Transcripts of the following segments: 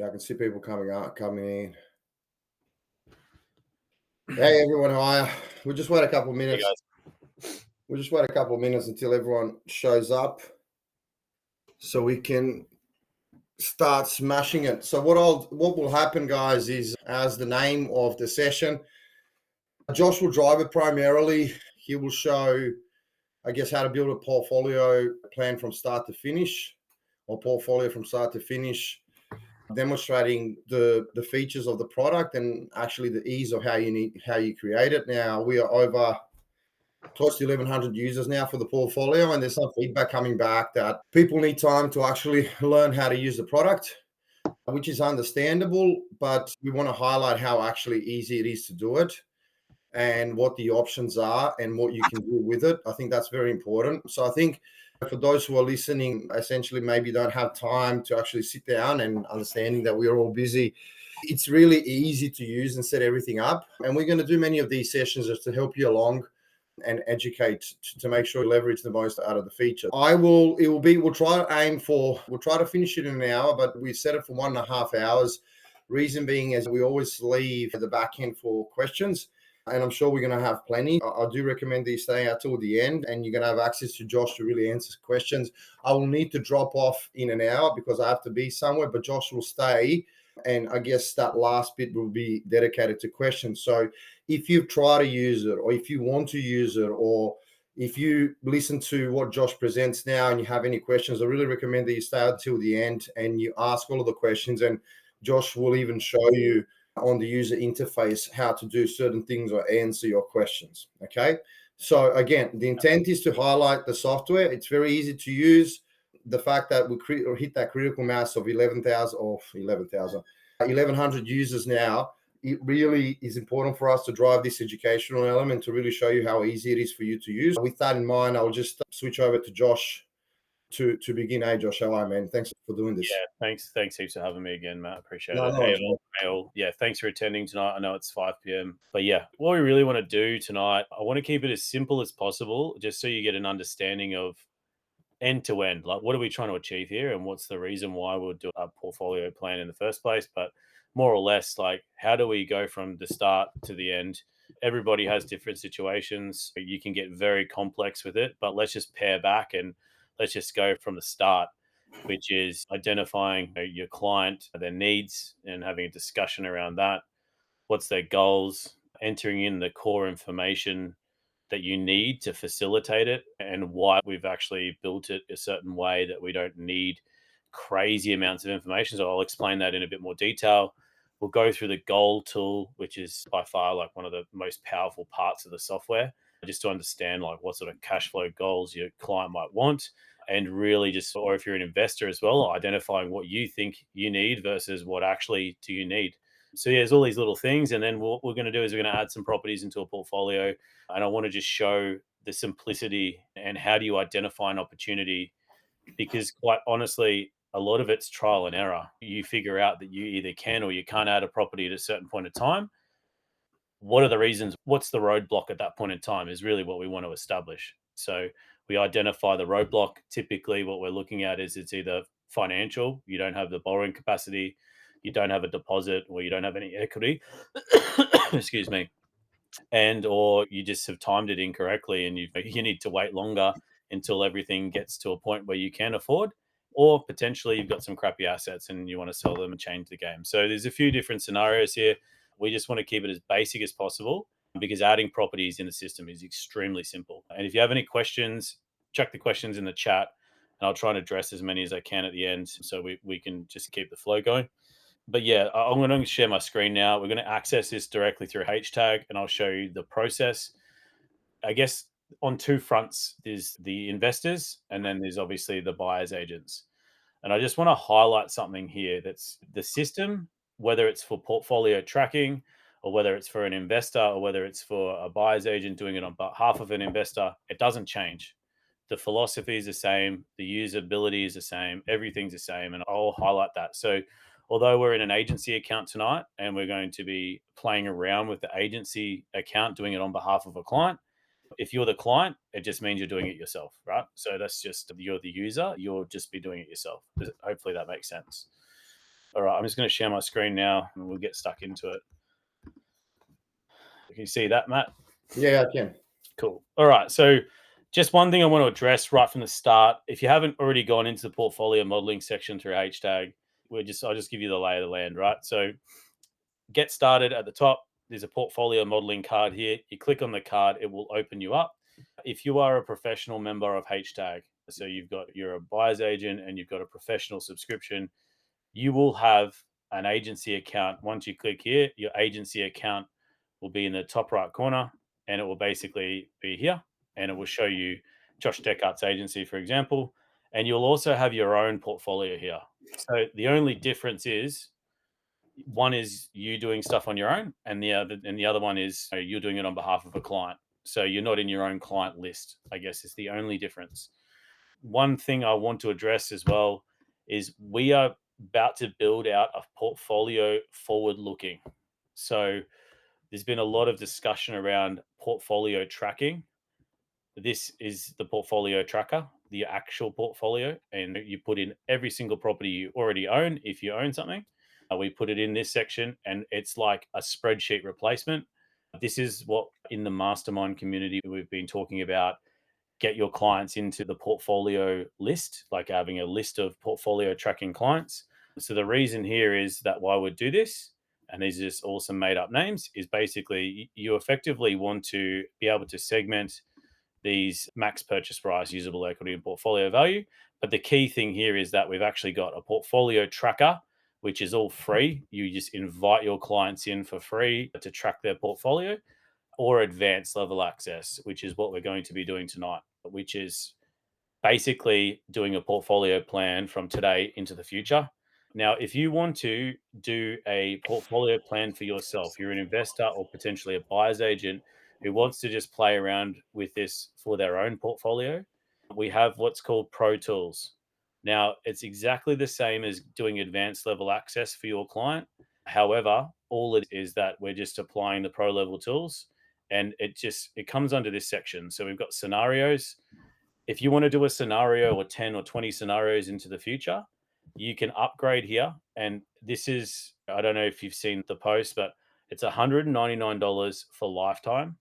Yeah, I can see people coming in. Hey everyone, how are you? We'll just wait a couple of Hey minutes. guys. We'll just wait a couple of minutes until everyone shows up so we can start smashing it. So what will happen, guys, is as the name of the session, Josh will drive it primarily. He will show, I guess, how to build a portfolio plan from start to finish, or portfolio from start to finish, demonstrating the features of the product and actually the ease of how you create it. Now we are over close to 1,100 users now for the portfolio, and there's some feedback coming back that people need time to actually learn how to use the product, which is understandable, but we want to highlight how actually easy it is to do it and what the options are and what you can do with it. I think that's very important. So I think for those who are listening, essentially maybe don't have time to actually sit down, and understanding that we're all busy, it's really easy to use and set everything up. And we're going to do many of these sessions just to help you along and educate to make sure you leverage the most out of the feature. We'll try to finish it in an hour, but we set it for 1.5 hours. Reason being is we always leave the back end for questions, and I'm sure we're going to have plenty. I do recommend that you stay out till the end, and you're going to have access to Josh to really answer questions. I will need to drop off in an hour because I have to be somewhere, but Josh will stay, and I guess that last bit will be dedicated to questions. So if you've tried to use it, or if you want to use it, or if you listen to what Josh presents now and you have any questions, I really recommend that you stay until the end and you ask all of the questions, and Josh will even show you on the user interface how to do certain things or answer your questions. Okay. So again, the intent is to highlight the software. It's very easy to use. The fact that we hit that critical mass of 1,100 users now, it really is important for us to drive this educational element to really show you how easy it is for you to use. With that in mind, I'll just switch over to Josh to begin. Hey, Josh, how are you, man? Thanks for doing this. Yeah, thanks heaps for having me again, Matt. Appreciate No, it. no, Hey all. Yeah, thanks for attending tonight. I know it's 5 p.m. But yeah, what we really want to do tonight, I want to keep it as simple as possible, just so you get an understanding of end to end. Like, what are we trying to achieve here, and what's the reason why we'll do a portfolio plan in the first place? But more or less, like, how do we go from the start to the end? Everybody has different situations. You can get very complex with it, but let's just pare back and let's just go from the start, which is identifying your client, their needs, and having a discussion around that. What's their goals? Entering in the core information that you need to facilitate it, and why we've actually built it a certain way that we don't need crazy amounts of information. So I'll explain that in a bit more detail. We'll go through the goal tool, which is by far like one of the most powerful parts of the software, just to understand like what sort of cash flow goals your client might want. And really just, or if you're an investor as well, identifying what you think you need versus what actually do you need. So yeah, there's all these little things. And then what we're going to do is we're going to add some properties into a portfolio. And I want to just show the simplicity and how do you identify an opportunity, because quite honestly, a lot of it's trial and error. You figure out that you either can or you can't add a property at a certain point in time. What are the reasons? What's the roadblock at that point in time is really what we want to establish. So we identify the roadblock. Typically, what we're looking at is it's either financial, you don't have the borrowing capacity, you don't have a deposit, or you don't have any equity. Excuse me. And or you just have timed it incorrectly, and you need to wait longer until everything gets to a point where you can afford, or potentially you've got some crappy assets and you want to sell them and change the game. So there's a few different scenarios here. We just want to keep it as basic as possible, because adding properties in the system is extremely simple. And if you have any questions, chuck the questions in the chat, and I'll try and address as many as I can at the end, so we can just keep the flow going. But yeah, I'm going to share my screen now. We're going to access this directly through HTAG, and I'll show you the process. I guess on two fronts, there's the investors, and then there's obviously the buyer's agents. And I just want to highlight something here. That's the system, whether it's for portfolio tracking, or whether it's for an investor, or whether it's for a buyer's agent doing it on behalf of an investor, it doesn't change. The philosophy is the same, the usability is the same, everything's the same, and I'll highlight that. So although we're in an agency account tonight and we're going to be playing around with the agency account, doing it on behalf of a client, if you're the client, it just means you're doing it yourself, right? So that's just, you're the user, you'll just be doing it yourself. Hopefully that makes sense. All right, I'm just going to share my screen now and we'll get stuck into it. Can you see that, Matt? Yeah, I can. Cool. All right. So, just one thing I want to address right from the start. If you haven't already gone into the portfolio modeling section through HTAG, I'll just give you the lay of the land, right? So, get started at the top. There's a portfolio modeling card here. You click on the card, it will open you up. If you are a professional member of HTAG, so you're a buyer's agent and you've got a professional subscription, you will have an agency account. Once you click here, your agency account will be in the top right corner and it will basically be here and it will show you Josh Deckart's agency, for example. And you'll also have your own portfolio here. So the only difference is one is you doing stuff on your own, and the other one is you're doing it on behalf of a client. So you're not in your own client list, I guess is the only difference. One thing I want to address as well is we are about to build out a portfolio forward looking. So there's been a lot of discussion around portfolio tracking. This is the portfolio tracker, the actual portfolio, and you put in every single property you already own if you own something. We put it in this section, and it's like a spreadsheet replacement. This is what in the mastermind community we've been talking about. Get your clients into the portfolio list, like having a list of portfolio tracking clients. So the reason here is that why we'd do this, and these are just all some made up names, is basically you effectively want to be able to segment these max purchase price, usable equity, and portfolio value. But the key thing here is that we've actually got a portfolio tracker, which is all free. You just invite your clients in for free to track their portfolio, or advanced level access, which is what we're going to be doing tonight, which is basically doing a portfolio plan from today into the future. Now, if you want to do a portfolio plan for yourself, you're an investor or potentially a buyer's agent who wants to just play around with this for their own portfolio, we have what's called Pro Tools. Now, it's exactly the same as doing advanced level access for your client. However, all it is that we're just applying the pro level tools, and it comes under this section. So we've got scenarios. If you want to do a scenario or 10 or 20 scenarios into the future, you can upgrade here. And this is, I don't know if you've seen the post, but it's $199 for lifetime.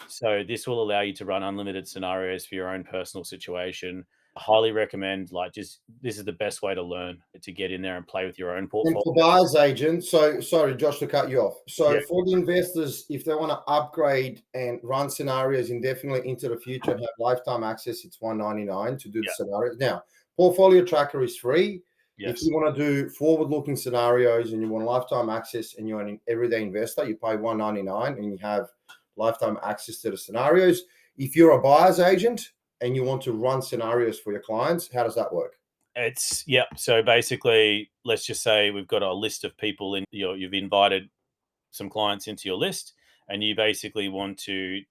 So this will allow you to run unlimited scenarios for your own personal situation. I highly recommend, this is the best way to learn, to get in there and play with your own And for portfolio. buyer's agents, so sorry, Josh, to cut you off. Yeah, So for the investors, if they want to upgrade and run scenarios indefinitely into the future and have lifetime access, it's $199 to do the yeah, scenarios. Now, portfolio tracker is free. If yes. you want to do forward-looking scenarios and you want lifetime access and you're an everyday investor, you pay $199 and you have lifetime access to the scenarios. If you're a buyer's agent and you want to run scenarios for your clients, how does that work? Yeah. So basically, let's just say we've got a list of people you've invited some clients into your list, and you basically want to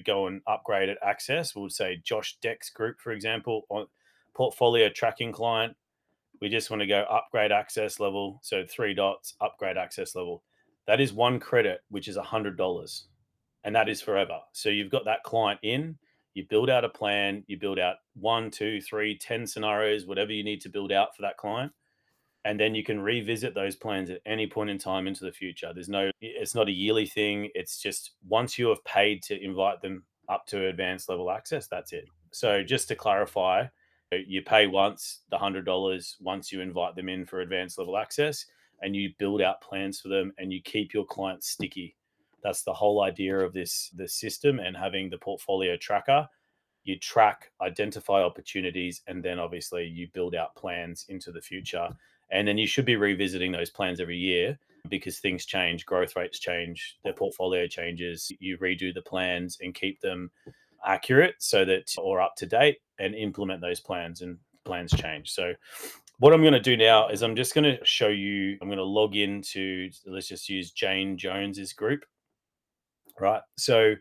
go and upgrade at access. We'll say Josh Deck's group, for example, on portfolio tracking client. We just want to go upgrade access level. So 3 dots, upgrade access level. That is one credit, which is $100. And that is forever. So you've got that client in, you build out a plan, you build out 1, 2, 3, 10 scenarios, whatever you need to build out for that client. And then you can revisit those plans at any point in time into the future. It's not a yearly thing. It's just once you have paid to invite them up to advanced level access, that's it. So just to clarify, you pay once the $100 once you invite them in for advanced level access, and you build out plans for them and you keep your clients sticky. That's the whole idea of the system and having the portfolio tracker. You track, identify opportunities, and then obviously you build out plans into the future. And then you should be revisiting those plans every year because things change, growth rates change, their portfolio changes. You redo the plans and keep them accurate or up to date, and implement those plans, and plans change. So what I'm going to do now is I'm just going to show you, I'm going to log into, let's just use Jane Jones's group, right? So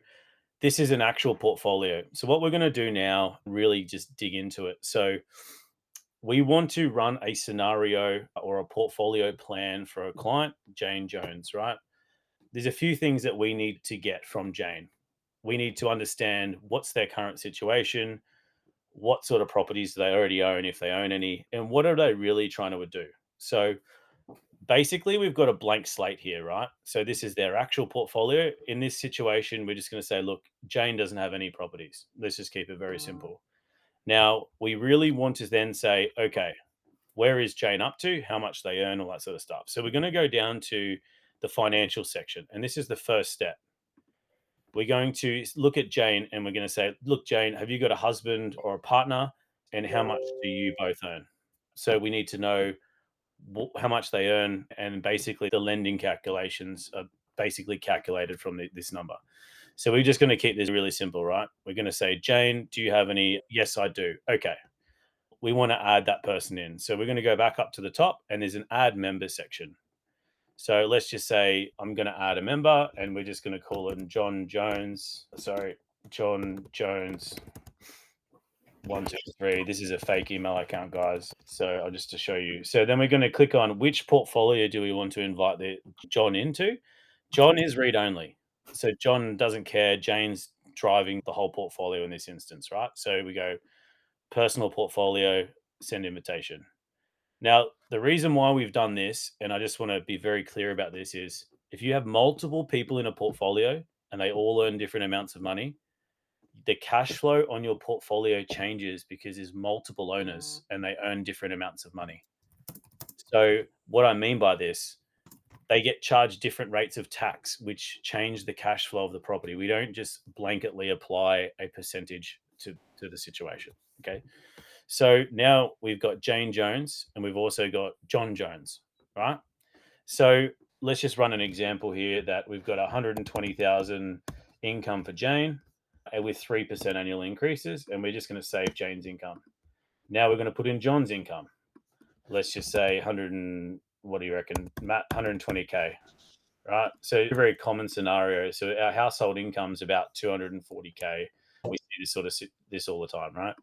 this is an actual portfolio. So what we're going to do now, really just dig into it. So we want to run a scenario or a portfolio plan for a client, Jane Jones, right? There's a few things that we need to get from Jane. We need to understand what's their current situation, what sort of properties do they already own, if they own any, and what are they really trying to do. So basically we've got a blank slate here, right? So this is their actual portfolio. In this situation, we're just going to say, look, Jane doesn't have any properties. Let's just keep it very simple. Now, we really want to then say, okay, where is Jane up to? How much they earn, all that sort of stuff. So we're going to go down to the financial section. And this is the first step. We're going to look at Jane and we're going to say, look, Jane, have you got a husband or a partner? And how much do you both earn? So we need to know how much they earn, and basically the lending calculations are basically calculated from this number. So we're just going to keep this really simple, right? We're going to say, Jane, do you have any? Yes, I do. Okay. We want to add that person in. So we're going to go back up to the top and there's an add member section. So let's just say I'm going to add a member and we're just going to call him John Jones. John Jones 123. This is a fake email account, guys. So I'll just to show you. So then we're going to click on which portfolio do we want to invite the John into. John is read only. So John doesn't care. Jane's driving the whole portfolio in this instance, right? So we go personal portfolio, send invitation. Now, the reason why we've done this, and I just want to be very clear about this, is if you have multiple people in a portfolio and they all earn different amounts of money, the cash flow on your portfolio changes because there's multiple owners and they earn different amounts of money. So what I mean by this, they get charged different rates of tax, which change the cash flow of the property. We don't just blanketly apply a percentage to the situation. Okay. So now we've got Jane Jones and we've also got John Jones, right? So let's just run an example here that we've got 120,000 income for Jane with 3% annual increases, and we're just going to save Jane's income. Now we're going to put in John's income. Let's just say 100 and what do you reckon, Matt? 120K, right? So a very common scenario. So our household income is about 240K. We see this all the time, right?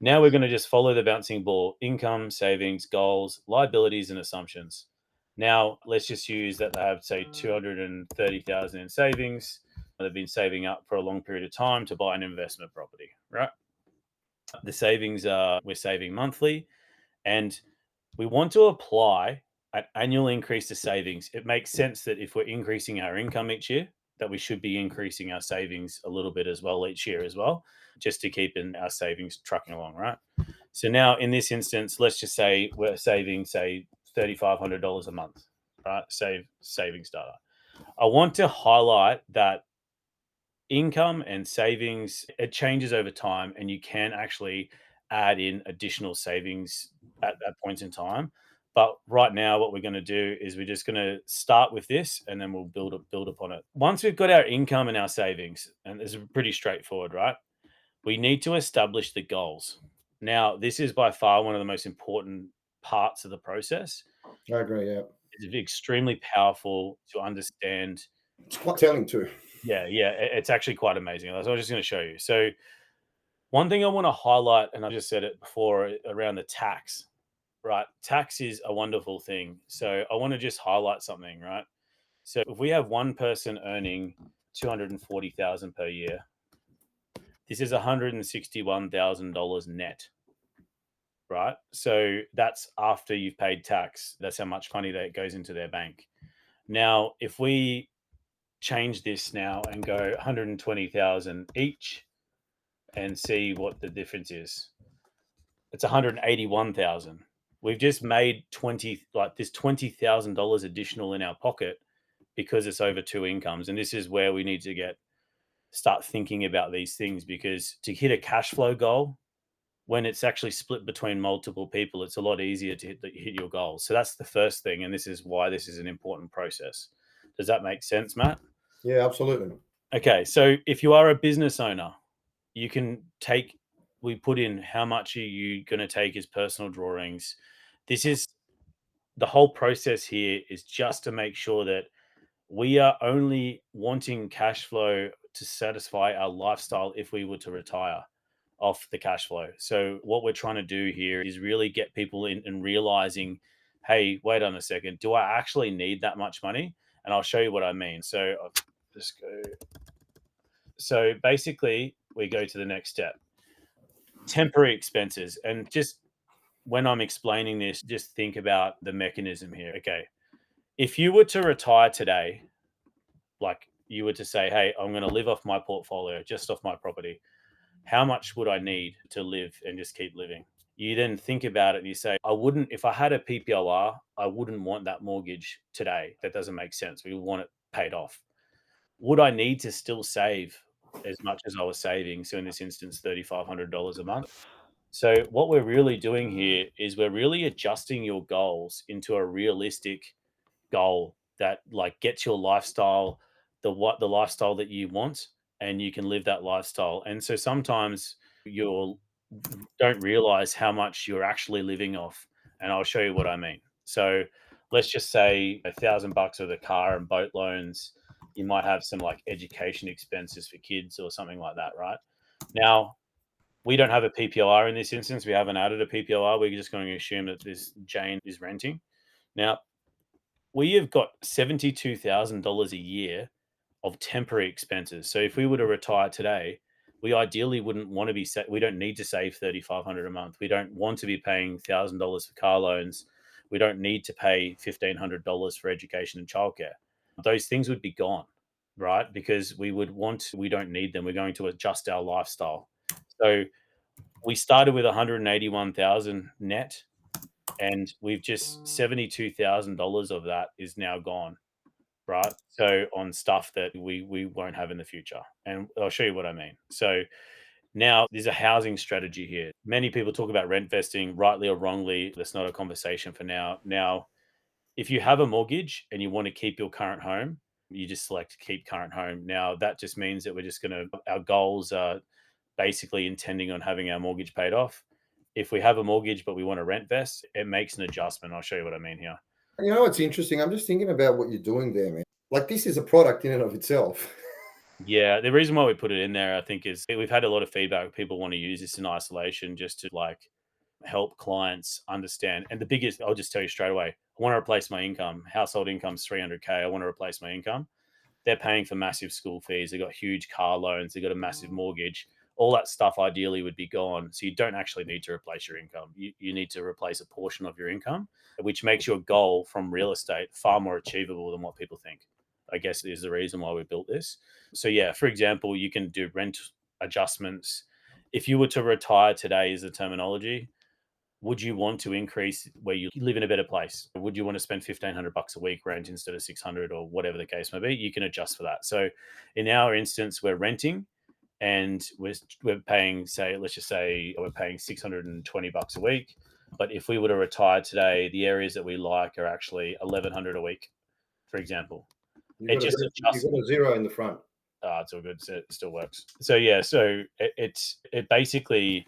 Now we're going to just follow the bouncing ball: income, savings, goals, liabilities, and assumptions. Now let's just use that they have, say, 230,000 in savings. They've been saving up for a long period of time to buy an investment property, right? The savings we're saving monthly, and we want to apply an annual increase to savings. It makes sense that if we're increasing our income each year, that we should be increasing our savings a little bit as well each year as well, just to keep our savings trucking along, right? So now in this instance, let's just say we're saving, say, $3,500 a month, right? Savings data. I want to highlight that income and savings, it changes over time, and you can actually add in additional savings at points in time. But right now, what we're going to do is we're just going to start with this, and then we'll build upon it. Once we've got our income and our savings, and it's pretty straightforward, right? We need to establish the goals. Now, this is by far one of the most important parts of the process. I agree. Yeah, it's extremely powerful to understand. It's quite telling too. Yeah, it's actually quite amazing. That's what I was just going to show you. So one thing I want to highlight, and I just said it before around the tax, right? Tax is a wonderful thing. So I want to just highlight something, right? So if we have one person earning 240,000 per year, this is $161,000 net, right? So that's after you've paid tax. That's how much money that goes into their bank. Now, if we change this now and go 120,000 each and see what the difference is, it's 181,000. We've just made $20,000 additional in our pocket because it's over two incomes. And this is where we need to start thinking about these things, because to hit a cash flow goal, when it's actually split between multiple people, it's a lot easier to hit your goals. So that's the first thing. And this is why this is an important process. Does that make sense, Matt? Yeah, absolutely. Okay. So if you are a business owner, you can we put in how much are you going to take as personal drawings. This is the whole process here, is just to make sure that we are only wanting cash flow to satisfy our lifestyle if we were to retire off the cash flow. So what we're trying to do here is really get people in and realizing, hey, wait on a second, do I actually need that much money? And I'll show you what I mean. So I'll just go. So basically, we go to the next step. Temporary expenses. And just when I'm explaining this, just think about the mechanism here. Okay. If you were to retire today, like you were to say, hey, I'm going to live off my portfolio, just off my property, how much would I need to live and just keep living? You then think about it and you say, I wouldn't, if I had a PPLR, I wouldn't want that mortgage today. That doesn't make sense. We want it paid off. Would I need to still save as much as I was saving? So in this instance, $3,500 a month. So what we're really doing here is we're really adjusting your goals into a realistic goal that like gets your lifestyle, the lifestyle that you want, and you can live that lifestyle. And so sometimes you'll don't realize how much you're actually living off. And I'll show you what I mean. So let's just say $1,000 of the car and boat loans. You might have some like education expenses for kids or something like that, right? Now, we don't have a PPLR in this instance. We haven't added a PPLR. We're just going to assume that this Jane is renting. Now, we have got $72,000 a year of temporary expenses. So if we were to retire today, we ideally wouldn't want to be we don't need to save 3,500 a month. We don't want to be paying $1,000 for car loans. We don't need to pay $1,500 for education and childcare. Those things would be gone, right? Because we don't need them. We're going to adjust our lifestyle. So we started with 181,000 net, and we've just $72,000 of that is now gone, right? So on stuff that we won't have in the future, and I'll show you what I mean. So now there's a housing strategy here. Many people talk about rent vesting, rightly or wrongly. That's not a conversation for now. Now, if you have a mortgage and you want to keep your current home, you just select keep current home. Now that just means that we're just going to our goals are basically intending on having our mortgage paid off. If we have a mortgage but we want to rent vest, it makes an adjustment. I'll show you what I mean here. You know what's interesting? I'm just thinking about what you're doing there, man. Like this is a product in and of itself. Yeah, the reason why we put it in there, I think, is we've had a lot of feedback. People want to use this in isolation just to like help clients understand. And the biggest, I'll just tell you straight away, I want to replace my income. Household income's 300K. I want to replace my income. They're paying for massive school fees. They've got huge car loans. They've got a massive mortgage. All that stuff ideally would be gone. So you don't actually need to replace your income. You need to replace a portion of your income, which makes your goal from real estate far more achievable than what people think. I guess is the reason why we built this. So yeah, for example, you can do rent adjustments. If you were to retire today, is the terminology. Would you want to increase where you live in a better place? Would you want to spend $1,500 a week rent instead of 600 or whatever the case may be? You can adjust for that. So in our instance, we're renting and we're paying, say, let's just say we're paying $620 a week. But if we were to retire today, the areas that we like are actually 1,100 a week, for example. It just You've adjusts. got a zero in the front. It's all good. It still works. So yeah, so it basically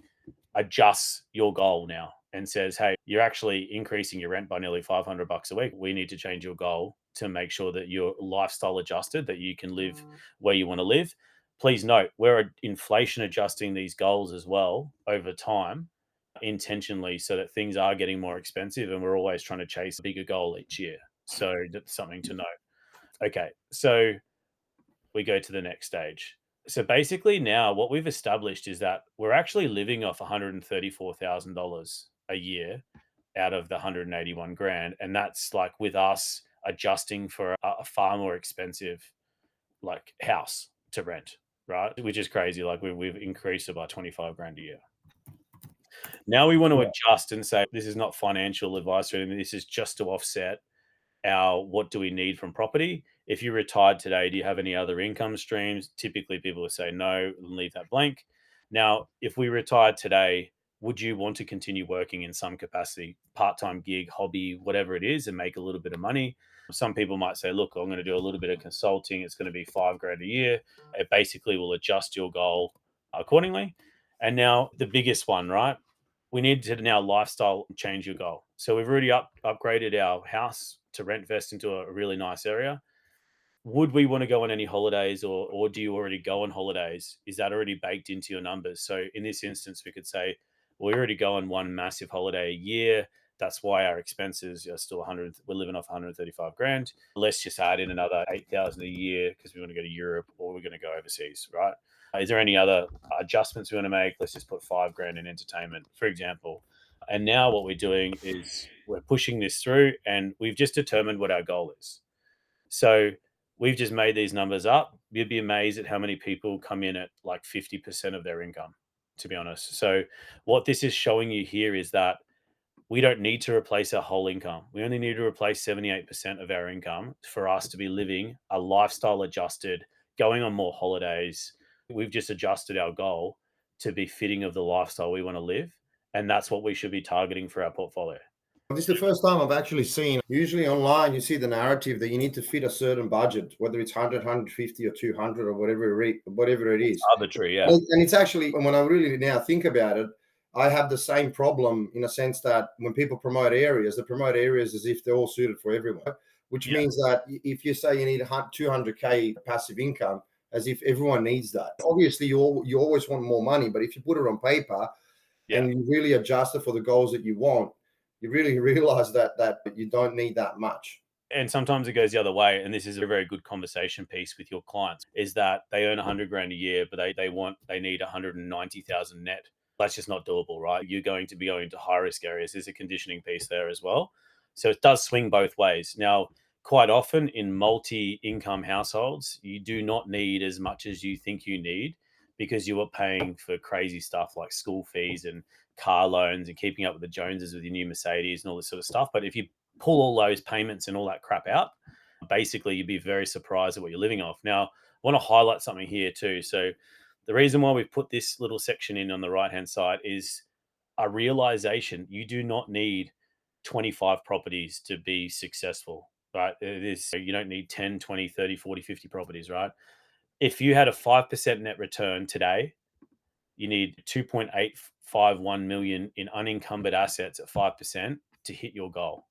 adjusts your goal now and says, hey, you're actually increasing your rent by nearly $500 a week. We need to change your goal to make sure that your lifestyle adjusted, that you can live where you want to live. Please note, we're inflation adjusting these goals as well over time intentionally so that things are getting more expensive and we're always trying to chase a bigger goal each year. So that's something to note. Okay, so we go to the next stage. So basically, now what we've established is that we're actually living off $134,000 a year out of the 181 grand, and that's like with us adjusting for a far more expensive like house to rent, right? Which is crazy. Like we've increased it by 25 grand a year. Now we want to adjust and say this is not financial advice or anything. This is just to offset our what do we need from property. If you retired today, do you have any other income streams? Typically people will say no and leave that blank. Now, if we retired today, would you want to continue working in some capacity, part-time gig, hobby, whatever it is, and make a little bit of money? Some people might say, look, I'm going to do a little bit of consulting. It's going to be 5 grand a year. It basically will adjust your goal accordingly. And now the biggest one, right? We need to now lifestyle change your goal. So we've already upgraded our house to rent vest into a really nice area. Would we want to go on any holidays or do you already go on holidays? Is that already baked into your numbers? So in this instance, we could say, well, we already go on one massive holiday a year. That's why our expenses are still 100. We're living off 135 grand. Let's just add in another 8,000 a year because we want to go to Europe or we're going to go overseas, right? Is there any other adjustments we want to make? Let's just put 5 grand in entertainment, for example. And now what we're doing is we're pushing this through, and we've just determined what our goal is. So we've just made these numbers up. You'd be amazed at how many people come in at like 50% of their income, to be honest. So what this is showing you here is that we don't need to replace our whole income. We only need to replace 78% of our income for us to be living a lifestyle adjusted, going on more holidays. We've just adjusted our goal to be fitting of the lifestyle we want to live. And that's what we should be targeting for our portfolio. This is the first time I've actually seen, usually online, you see the narrative that you need to fit a certain budget, whether it's 100, 150 or 200 or whatever it is. Arbitrary, yeah. And it's actually, when I really now think about it, I have the same problem in a sense that when people promote areas, they promote areas as if they're all suited for everyone, which means that if you say you need 200K passive income, as if everyone needs that. Obviously, you always want more money, but if you put it on paper and you really adjust it for the goals that you want, you really realize that you don't need that much. And sometimes it goes the other way. And this is a very good conversation piece with your clients, is that they earn 100 grand a year, but they need 190,000 net. That's just not doable, right? You're going to be going to high risk areas. There's a conditioning piece there as well. So it does swing both ways. Now, quite often in multi-income households, you do not need as much as you think you need, because you are paying for crazy stuff like school fees and car loans and keeping up with the Joneses with your new Mercedes and all this sort of stuff. But if you pull all those payments and all that crap out, basically you'd be very surprised at what you're living off. Now, I want to highlight something here too. So the reason why we've put this little section in on the right-hand side is a realization. You do not need 25 properties to be successful, right? It is, you don't need 10, 20, 30, 40, 50 properties, right? If you had a 5% net return today, you need 2.851 million in unencumbered assets at 5% to hit your goal.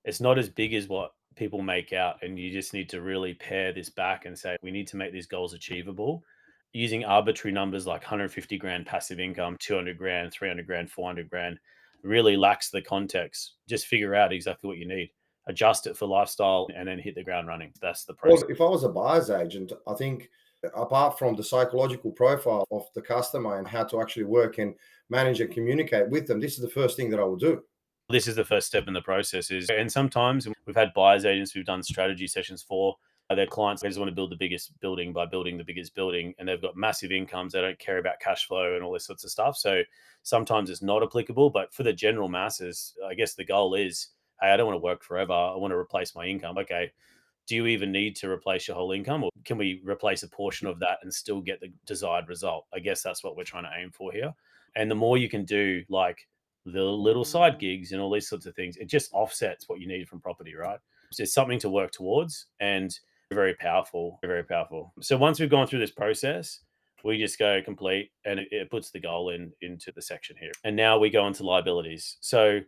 It's not as big as what people make out, and you just need to really pare this back and say we need to make these goals achievable. Using arbitrary numbers like 150 grand passive income, 200 grand, 300 grand, 400 grand really lacks the context. Just figure out exactly what you need, adjust it for lifestyle, and then hit the ground running. That's the process. Well, if I was a buyer's agent, I think apart from the psychological profile of the customer and how to actually work and manage and communicate with them, this is the first thing that I will do. This is the first step in the process. And sometimes we've had buyers agents we've done strategy sessions for. Their clients, they just want to build the biggest building by building the biggest building, and they've got massive incomes. They don't care about cash flow and all this sorts of stuff. So sometimes it's not applicable, but for the general masses, I guess the goal is, hey, I don't want to work forever. I want to replace my income. Okay, do you even need to replace your whole income, or can we replace a portion of that and still get the desired result? I guess that's what we're trying to aim for here. And the more you can do, like the little side gigs and all these sorts of things, it just offsets what you need from property, right? So it's something to work towards, and very powerful, very powerful. So once we've gone through this process, we just go complete, and it puts the goal into the section here. And now we go into liabilities. So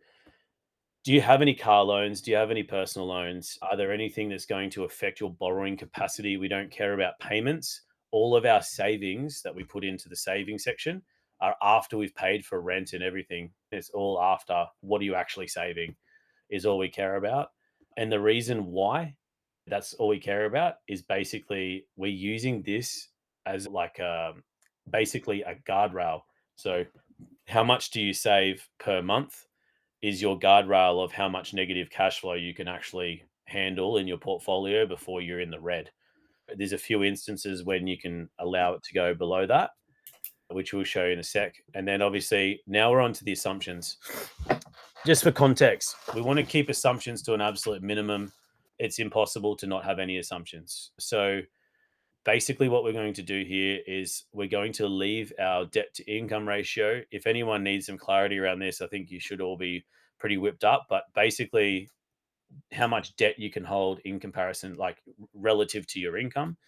do you have any car loans? Do you have any personal loans? Are there anything that's going to affect your borrowing capacity? We don't care about payments. All of our savings that we put into the saving section are after we've paid for rent and everything. It's all after. What are you actually saving is all we care about. And the reason why that's all we care about is basically we're using this as like basically a guardrail. So how much do you save per month is your guardrail of how much negative cash flow you can actually handle in your portfolio before you're in the red. There's a few instances when you can allow it to go below that, which we'll show you in a sec. And then obviously now we're on to the assumptions. Just for context, we want to keep assumptions to an absolute minimum. It's impossible to not have any assumptions. So basically what we're going to do here is we're going to leave our debt to income ratio. If anyone needs some clarity around this, I think you should all be pretty whipped up, but basically how much debt you can hold in comparison, like relative to your income.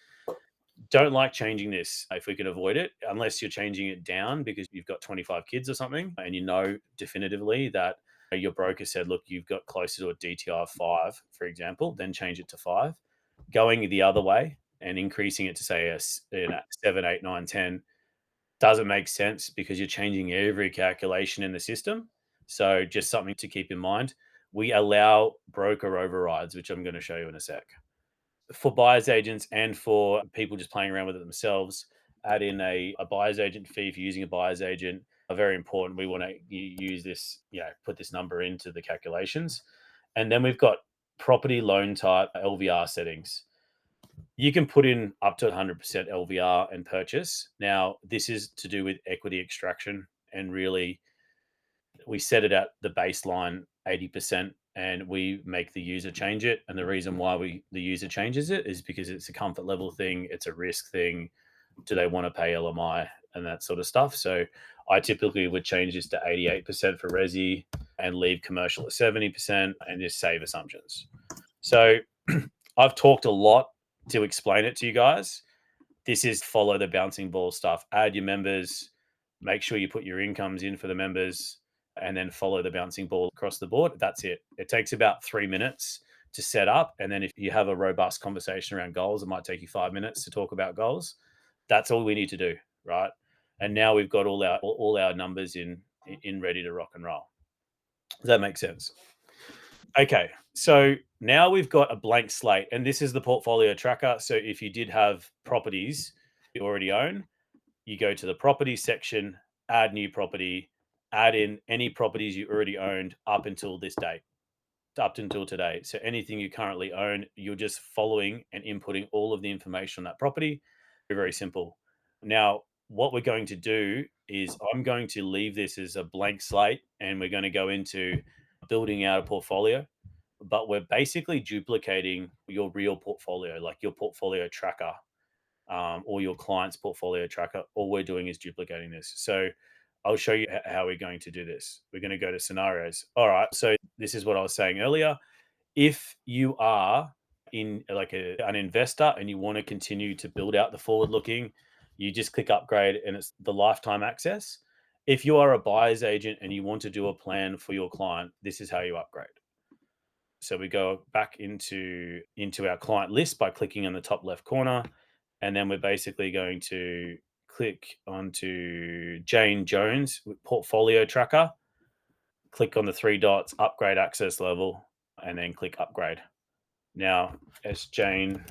Don't like changing this if we can avoid it, unless you're changing it down because you've got 25 kids or something and you know definitively that your broker said, look, you've got closer to a DTI of 5, for example, then change it to 5. Going the other way and increasing it to say a 7, 8, 9, 10 doesn't make sense because you're changing every calculation in the system. So just something to keep in mind. We allow broker overrides, which I'm going to show you in a sec. For buyer's agents and for people just playing around with it themselves, add in a buyer's agent fee for using a buyer's agent. are very important. We want to use this, put this number into the calculations. And then we've got property loan type LVR settings. You can put in up to 100% LVR and purchase. Now, this is to do with equity extraction, and really we set it at the baseline 80%, and we make the user change it. And the reason why the user changes it is because it's a comfort level thing, it's a risk thing. Do they want to pay LMI and that sort of stuff? So I typically would change this to 88% for resi and leave commercial at 70% and just save assumptions. So I've talked a lot to explain it to you guys. This is follow the bouncing ball stuff. Add your members, make sure you put your incomes in for the members, and then follow the bouncing ball across the board. That's it. It takes about 3 minutes to set up. And then if you have a robust conversation around goals, it might take you 5 minutes to talk about goals. That's all we need to do, right? And now we've got all our numbers in ready to rock and roll. Does that make sense? Okay, so now we've got a blank slate, and this is the portfolio tracker. So if you did have properties you already own, you go to the property section, add new property, add in any properties you already owned up until this date, up until today. So anything you currently own, you're just following and inputting all of the information on that property. Very, very simple. Now, what we're going to do is I'm going to leave this as a blank slate, and we're going to go into building out a portfolio, but we're basically duplicating your real portfolio, like your portfolio tracker, or your client's portfolio tracker. All we're doing is duplicating this. So I'll show you how we're going to do this. We're going to go to scenarios. All right. So this is what I was saying earlier. If you are in like an investor and you want to continue to build out the forward looking, you just click upgrade and it's the lifetime access. If you are a buyer's agent and you want to do a plan for your client, this is how you upgrade. So we go back into our client list by clicking on the top left corner. And then we're basically going to click onto Jane Jones portfolio tracker, click on the 3 dots, upgrade access level, and then click upgrade. Now, as Jane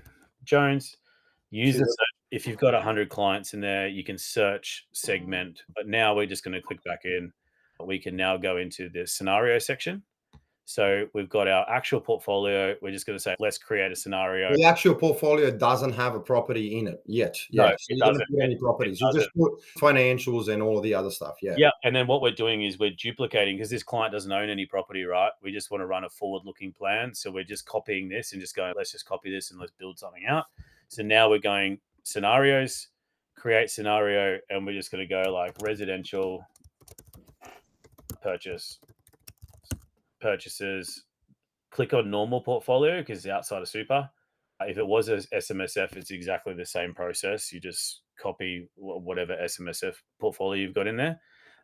Jones, if you've got 100 clients in there, you can search, segment, but now we're just going to click back in. We can now go into the scenario section. So we've got our actual portfolio. We're just going to say, let's create a scenario. The actual portfolio doesn't have a property in it yet. No, So it you don't doesn't. put any properties. You just put financials and all of the other stuff. Yeah. Yeah. And then what we're doing is we're duplicating, because this client doesn't own any property, right? We just want to run a forward-looking plan. So we're just copying this and just going, let's just copy this and let's build something out. So now we're going scenarios, create scenario, and we're just going to go like residential purchases, click on normal portfolio because it's outside of super. If it was a SMSF, it's exactly the same process. You just copy whatever SMSF portfolio you've got in there.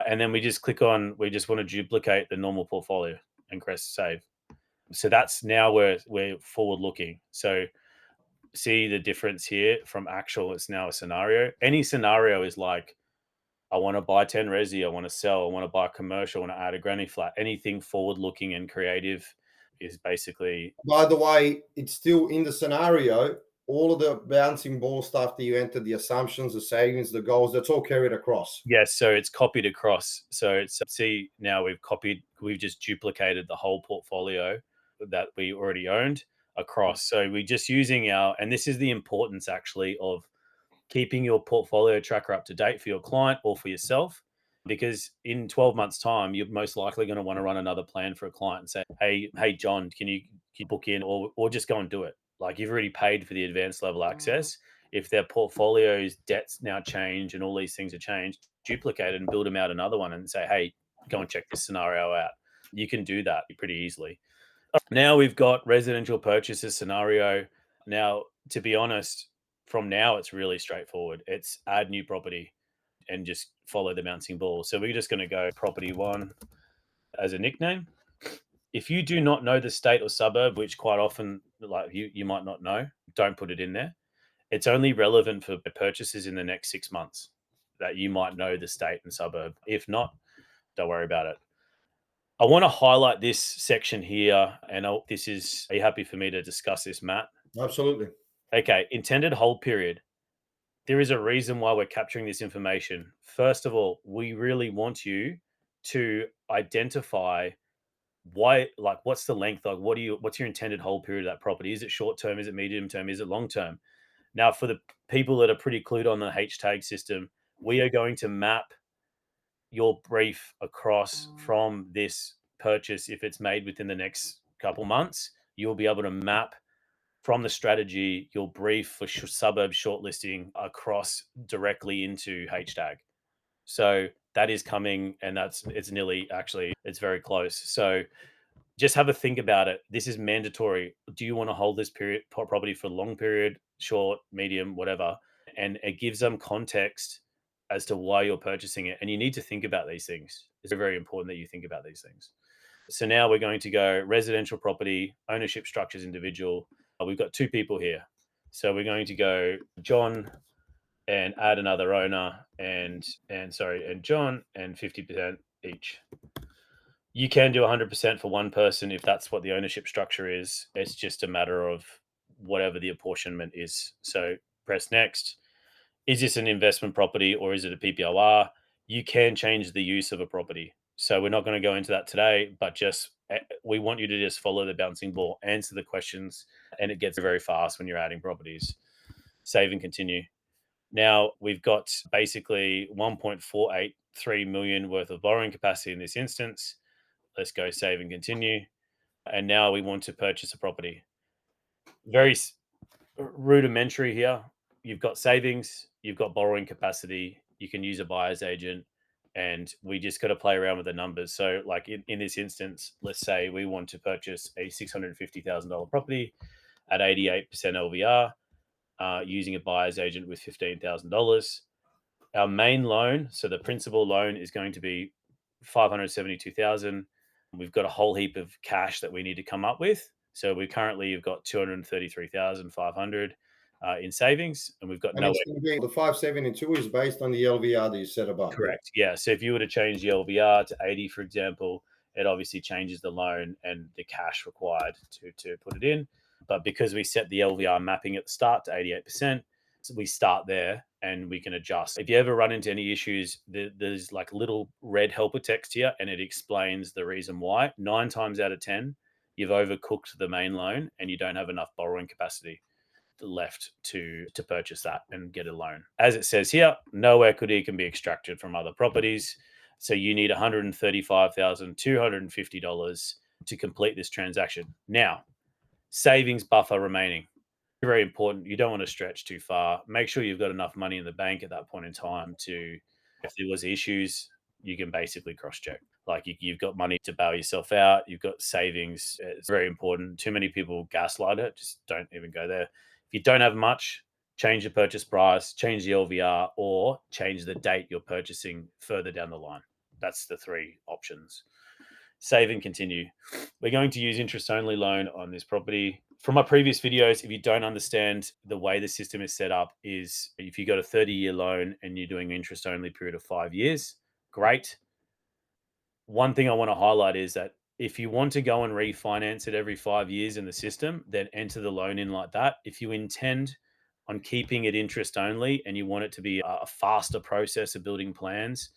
And then we just click on, we just want to duplicate the normal portfolio and press save. So that's now we're forward looking. So see the difference here from actual, it's now a scenario. Any scenario is like, I want to buy 10 resi, I want to sell, I want to buy commercial, I want to add a granny flat. Anything forward looking and creative is basically. By the way, it's still in the scenario. All of the bouncing ball stuff that you entered, the assumptions, the savings, the goals, that's all carried across. Yes, so it's copied across. So it's, see, now we've just duplicated the whole portfolio that we already owned across. So we're just using and this is the importance actually of keeping your portfolio tracker up to date for your client or for yourself, because in 12 months time, you're most likely going to want to run another plan for a client and say, hey, John, can you book in, or just go and do it. Like, you've already paid for the advanced level access. If their portfolio's debts now change and all these things are changed, duplicate it and build them out another one and say, hey, go and check this scenario out. You can do that pretty easily. Now we've got residential purchases scenario. Now, to be honest, from now it's really straightforward. It's add new property and just follow the bouncing ball. So we're just going to go property 1 as a nickname. If you do not know the state or suburb, which quite often like you might not know, don't put it in there. It's only relevant for purchases in the next 6 months that you might know the state and suburb. If not, don't worry about it. I want to highlight this section here, and are you happy for me to discuss this, Matt? Absolutely. Okay, intended hold period. There is a reason why we're capturing this information. First of all, we really want you to identify why, like, what's the length, like what's your intended hold period of that property? Is it short term? Is it medium term? Is it long term? Now, for the people that are pretty clued on the HTAG system, we are going to map your brief across from this purchase. If it's made within the next couple months, you'll be able to map from the strategy your brief for suburb shortlisting across directly into HTAG. So that is coming, and it's nearly, actually it's very close. So just have a think about it. This is mandatory. Do you want to hold this property for a long period, short, medium, whatever? And it gives them context as to why you're purchasing it. And you need to think about these things. It's very important that you think about these things. So now we're going to go residential property, ownership structures, individual. We've got two people here. So we're going to go John and add another owner and John, and 50% each. You can do 100% for one person if that's what the ownership structure is. It's just a matter of whatever the apportionment is. So press next. Is this an investment property or is it a PPOR? You can change the use of a property. So we're not going to go into that today, but just we want you to just follow the bouncing ball, answer the questions, and it gets very fast when you're adding properties. Save and continue. Now we've got basically 1.483 million worth of borrowing capacity in this instance. Let's go save and continue. And now we want to purchase a property. Very rudimentary here. You've got savings, you've got borrowing capacity, you can use a buyer's agent, and we just got to play around with the numbers. So, like in this instance, let's say we want to purchase a $650,000 property at 88% LVR using a buyer's agent with $15,000. Our main loan, so the principal loan, is going to be $572,000. We've got a whole heap of cash that we need to come up with. So we currently have got $233,500 in savings, and we've got And no. it's going to be the 572 is based on the LVR that you set above. Correct. Yeah. So if you were to change the LVR to 80, for example, it obviously changes the loan and the cash required to put it in. But because we set the LVR mapping at the start to 88%, so we start there and we can adjust. If you ever run into any issues, there's like little red helper text here, and it explains the reason why. 9 times out of 10, you've overcooked the main loan and you don't have enough borrowing capacity left to purchase that and get a loan. As it says here, no equity can be extracted from other properties. So you need $135,250 to complete this transaction. Now, savings buffer remaining. Very important. You don't want to stretch too far. Make sure you've got enough money in the bank at that point in time to, if there was issues, you can basically cross-check. Like you've got money to bail yourself out. You've got savings. It's very important. Too many people gaslight it. Just don't even go there. If you don't have much, change the purchase price, change the LVR, or change the date you're purchasing further down the line. That's the 3 options. Save and continue. We're going to use interest-only loan on this property. From my previous videos, if you don't understand the way the system is set up, is if you got a 30-year loan and you're doing an interest-only period of 5 years, great. One thing I want to highlight is that if you want to go and refinance it every 5 years in the system, then enter the loan in like that. If you intend on keeping it interest only and you want it to be a faster process of building plans,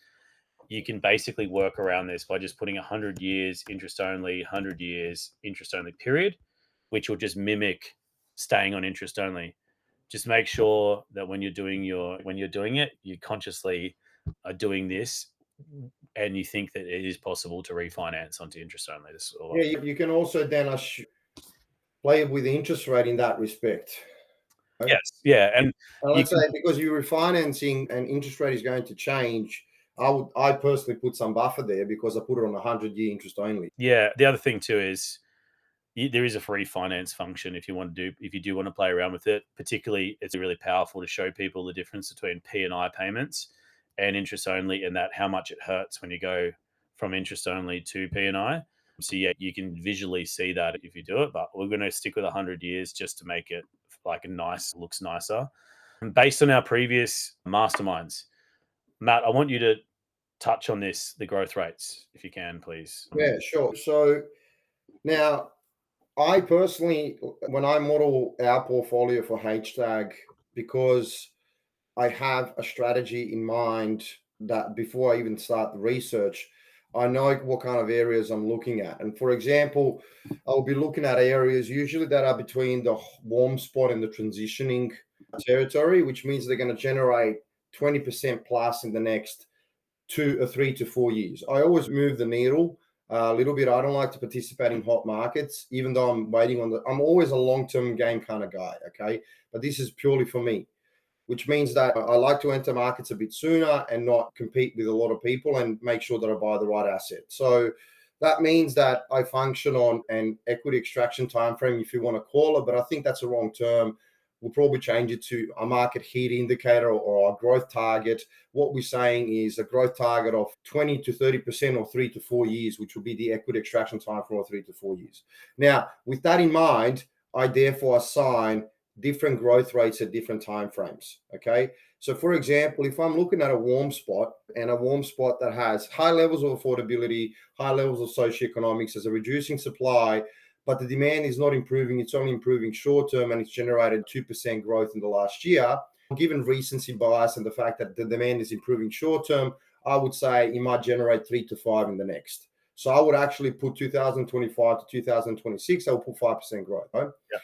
you can basically work around this by just putting 100 years interest only, 100 years interest only period, which will just mimic staying on interest only. Just make sure that when you're doing it, you consciously are doing this and you think that it is possible to refinance onto interest only. This is all. Yeah, you can also then play with the interest rate in that respect. Yes, yeah, and let's say because you're refinancing and interest rate is going to change, I personally put some buffer there because I put it on 100-year interest only. Yeah, the other thing too is there is a free finance function if you do want to play around with it. Particularly, it's really powerful to show people the difference between P&I payments and interest only, and that how much it hurts when you go from interest only to P&I. So yeah, you can visually see that if you do it, but we're going to stick with 100 years just to make it like looks nicer. And based on our previous masterminds, Matt, I want you to touch on this, the growth rates, if you can, please. Yeah, sure. So now, I personally, when I model our portfolio for HTAG, because I have a strategy in mind that before I even start the research, I know what kind of areas I'm looking at. And for example, I'll be looking at areas usually that are between the warm spot and the transitioning territory, which means they're going to generate 20% plus in the next 3 to 4 years. I always move the needle a little bit. I don't like to participate in hot markets, even though I'm always a long-term game kind of guy. Okay. But this is purely for me, which means that I like to enter markets a bit sooner and not compete with a lot of people and make sure that I buy the right asset. So that means that I function on an equity extraction timeframe, if you want to call it, but I think that's a wrong term. We'll probably change it to a market heat indicator or a growth target. What we're saying is a growth target of 20 to 30% or 3 to 4 years, which will be the equity extraction time for 3 to 4 years. Now, with that in mind, I therefore assign different growth rates at different time frames. Okay. So for example, if I'm looking at a warm spot and a warm spot that has high levels of affordability, high levels of socioeconomics, as a reducing supply, but the demand is not improving, it's only improving short term, and it's generated 2% growth in the last year. Given recency bias and the fact that the demand is improving short term, I would say it might generate 3 to 5 in the next. So I would actually put 2025 to 2026, I will put 5% growth. Right? Yeah.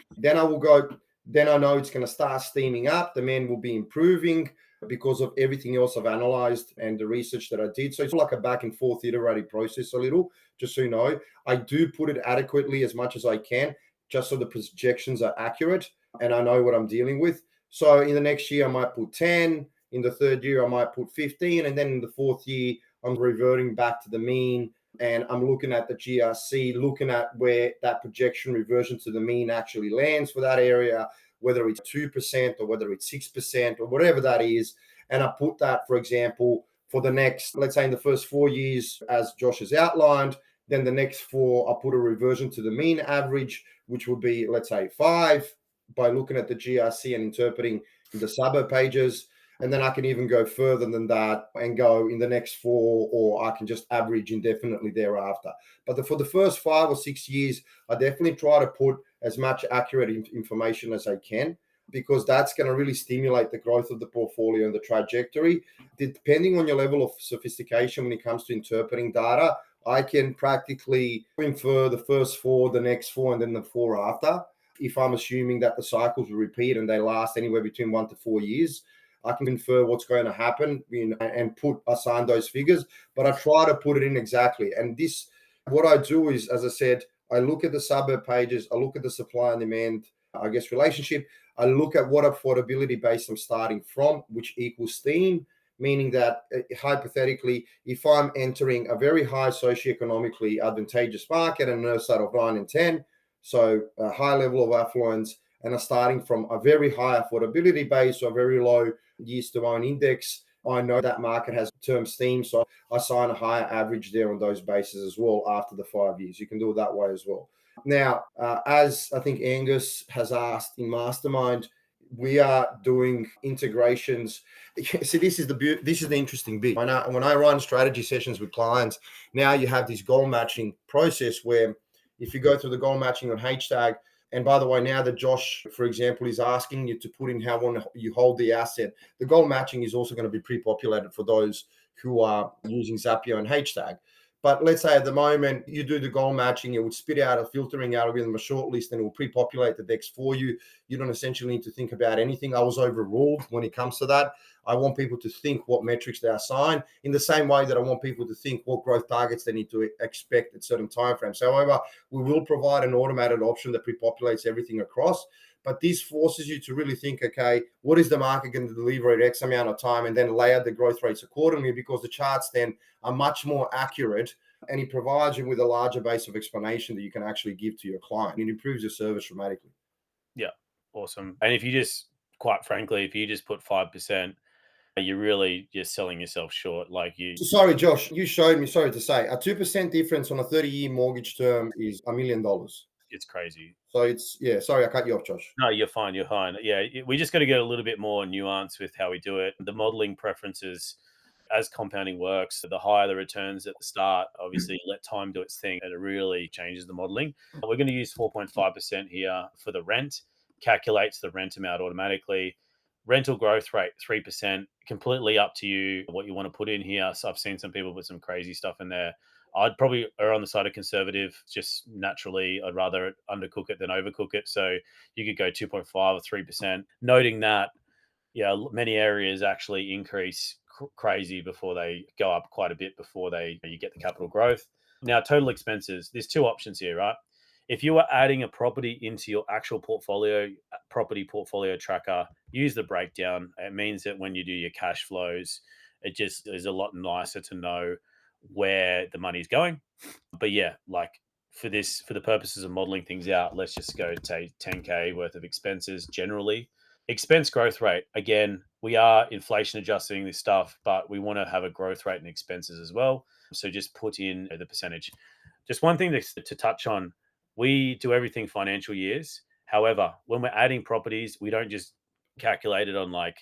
Then I know it's going to start steaming up. Demand will be improving because of everything else I've analyzed and the research that I did. So it's like a back and forth iterative process a little, just so you know. I do put it adequately as much as I can, just so the projections are accurate and I know what I'm dealing with. So in the next year, I might put 10. In the third year, I might put 15. And then in the fourth year, I'm reverting back to the mean. And I'm looking at the GRC, looking at where that projection reversion to the mean actually lands for that area, whether it's 2% or whether it's 6% or whatever that is. And I put that, for example, for the next, let's say in the first 4 years, as Josh has outlined, then the next four, I'll put a reversion to the mean average, which would be, let's say, 5 by looking at the GRC and interpreting the Zapiio pages. And then I can even go further than that and go in the next 4, or I can just average indefinitely thereafter. But for the first 5 or 6 years, I definitely try to put as much accurate information as I can, because that's going to really stimulate the growth of the portfolio and the trajectory. Depending on your level of sophistication when it comes to interpreting data, I can practically infer the first 4, the next 4, and then the 4 after. If I'm assuming that the cycles will repeat and they last anywhere between 1 to 4 years, I can infer what's going to happen and assign those figures, but I try to put it in exactly. And this, what I do is, as I said, I look at the Zapiio pages, I look at the supply and demand, relationship. I look at what affordability base I'm starting from, which equals steam, meaning that hypothetically, if I'm entering a very high socioeconomically advantageous market and an side of 9 and 10, so a high level of affluence, and are starting from a very high affordability base or a very low years to own index, I know that market has term steam, so I assign a higher average there on those bases as well after the 5 years. You can do it that way as well. Now, as I think Angus has asked in Mastermind, we are doing integrations. See, this is the interesting bit. When I run strategy sessions with clients, now you have this goal matching process where if you go through the goal matching on HTAG, and by the way, now that Josh, for example, is asking you to put in how long you hold the asset, the goal matching is also going to be pre-populated for those who are using Zapiio and HTAG. But let's say at the moment you do the goal matching, it would spit out a filtering algorithm, a shortlist, and it will pre-populate the decks for you. You don't essentially need to think about anything. I was overruled when it comes to that. I want people to think what metrics they assign in the same way that I want people to think what growth targets they need to expect at certain timeframes. However, we will provide an automated option that pre-populates everything across. But this forces you to really think, okay, what is the market going to deliver at X amount of time, and then lay out the growth rates accordingly, because the charts then are much more accurate, and it provides you with a larger base of explanation that you can actually give to your client. It improves your service dramatically. Yeah, awesome. And if you just, quite frankly, if you just put 5%, you're really just selling yourself short. Like you. Sorry, Josh, you showed me, sorry to say, a 2% difference on a 30-year mortgage term is $1 million. It's crazy. So it's, yeah, sorry, I cut you off, Josh. No, you're fine. You're fine. Yeah, we just got to get a little bit more nuance with how we do it. The modeling preferences, as compounding works, the higher the returns at the start, obviously let time do its thing, and it really changes the modeling. We're going to use 4.5% here for the rent, calculates the rent amount automatically. Rental growth rate 3%, completely up to you what you want to put in here. So I've seen some people put some crazy stuff in there. I'd probably err on the side of conservative, just naturally. I'd rather undercook it than overcook it. So you could go 2.5 or 3%, noting that many areas actually increase crazy before they go up quite a bit before you get the capital growth. Now, total expenses. There's two options here, right? If you are adding a property into your actual property portfolio tracker, use the breakdown. It means that when you do your cash flows, it just is a lot nicer to know where the money's going. But yeah, like for the purposes of modeling things out, let's just go say 10K worth of expenses generally. Expense growth rate, again, we are inflation adjusting this stuff, but we want to have a growth rate in expenses as well. So just put in the percentage. Just one thing to touch on, we do everything financial years. However, when we're adding properties, we don't just calculate it on like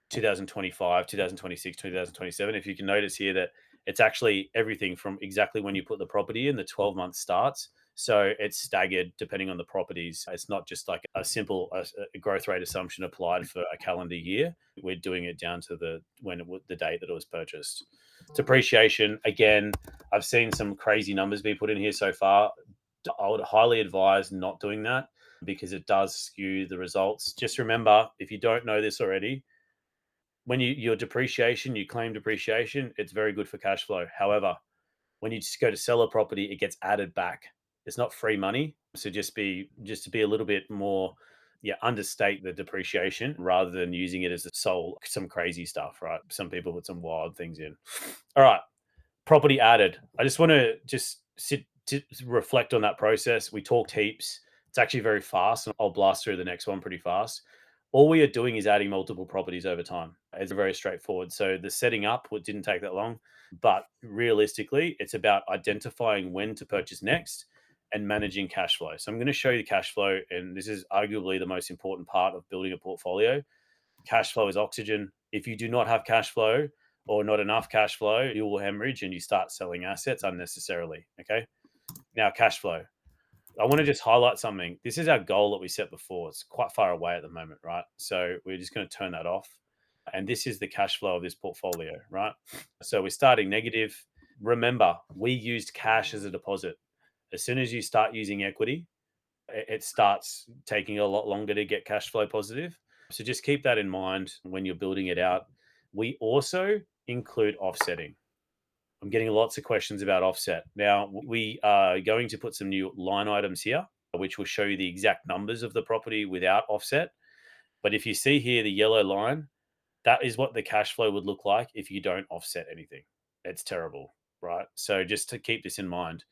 2025, 2026, 2027. If you can notice here that it's actually everything from exactly when you put the property in, the 12-month starts. So it's staggered depending on the properties. It's not just like a simple growth rate assumption applied for a calendar year. We're doing it down to the date that it was purchased. Depreciation, again, I've seen some crazy numbers be put in here so far. I would highly advise not doing that because it does skew the results. Just remember, if you don't know this already, when your depreciation, you claim depreciation, it's very good for cash flow. However, when you just go to sell a property, it gets added back. It's not free money. So just to be a little bit more, understate the depreciation rather than using it as a some crazy stuff, right? Some people put some wild things in. All right, property added. I just want to sit to reflect on that process. We talked heaps. It's actually very fast, and I'll blast through the next one pretty fast. All we are doing is adding multiple properties over time. It's very straightforward. So the setting up didn't take that long, but realistically, it's about identifying when to purchase next and managing cash flow. So I'm going to show you the cash flow, and this is arguably the most important part of building a portfolio. Cash flow is oxygen. If you do not have cash flow or not enough cash flow, you will hemorrhage and you start selling assets unnecessarily. Okay. Now, cash flow. I want to just highlight something. This is our goal that we set before. It's quite far away at the moment, right? So we're just going to turn that off. And this is the cash flow of this portfolio, right? So we're starting negative. Remember, we used cash as a deposit. As soon as you start using equity, it starts taking a lot longer to get cash flow positive. So just keep that in mind when you're building it out. We also include offsetting. I'm getting lots of questions about offset. Now, we are going to put some new line items here, which will show you the exact numbers of the property without offset. But if you see here the yellow line, that is what the cash flow would look like if you don't offset anything. It's terrible, right? So just to keep this in mind,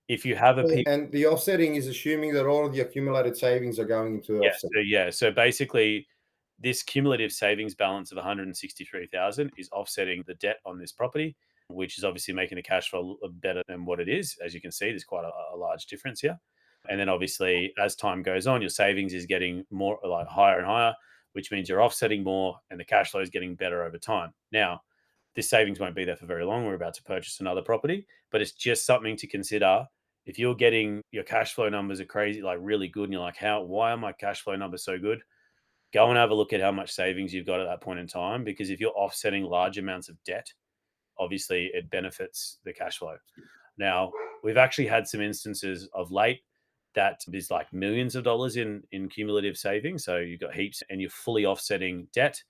if you have And the offsetting is assuming that all of the accumulated savings are going into the offset. So basically, this cumulative savings balance of 163,000 is offsetting the debt on this property, which is obviously making the cash flow better than what it is. As you can see, there's quite a large difference here. And then obviously, as time goes on, your savings is getting more like higher and higher, which means you're offsetting more and the cash flow is getting better over time. Now, this savings won't be there for very long. We're about to purchase another property, but it's just something to consider. If you're getting your cash flow numbers are crazy, like really good, and you're like, why are my cash flow numbers so good? Go and have a look at how much savings you've got at that point in time, because if you're offsetting large amounts of debt, obviously it benefits the cash flow. Now, we've actually had some instances of late that is like millions of dollars in cumulative savings. So you've got heaps and you're fully offsetting debt.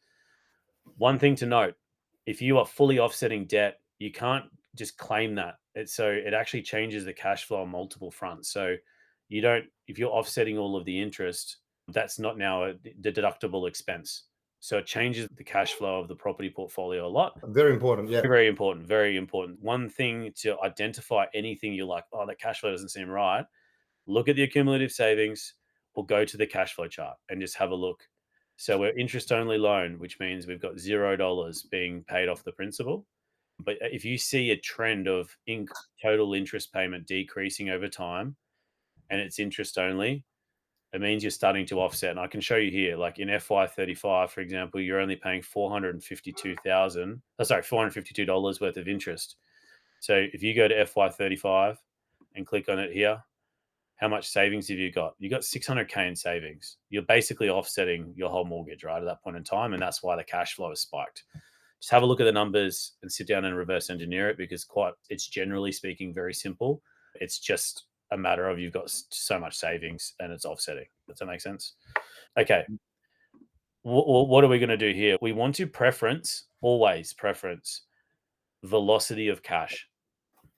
One thing to note, if you are fully offsetting debt, you can't just claim that. It actually changes the cash flow on multiple fronts. So if you're offsetting all of the interest, that's not now the deductible expense. So it changes the cash flow of the property portfolio a lot. Very important. Yeah. Very important. Very important. One thing to identify anything you're like, oh, that cash flow doesn't seem right. Look at the accumulative savings or go to the cash flow chart and just have a look. So we're interest only loan, which means we've got $0 being paid off the principal. But if you see a trend of total interest payment decreasing over time and it's interest only, it means you're starting to offset. And I can show you here, like in FY35, for example, you're only paying $452 worth of interest. So if you go to FY35 and click on it here, how much savings have you got? You got 600K in savings. You're basically offsetting your whole mortgage, right, at that point in time. And that's why the cash flow is spiked. Just have a look at the numbers and sit down and reverse engineer it, because it's generally speaking very simple. It's just a matter of you've got so much savings and it's offsetting. Does that make sense? Okay. What are we going to do here? We want to always preference velocity of cash.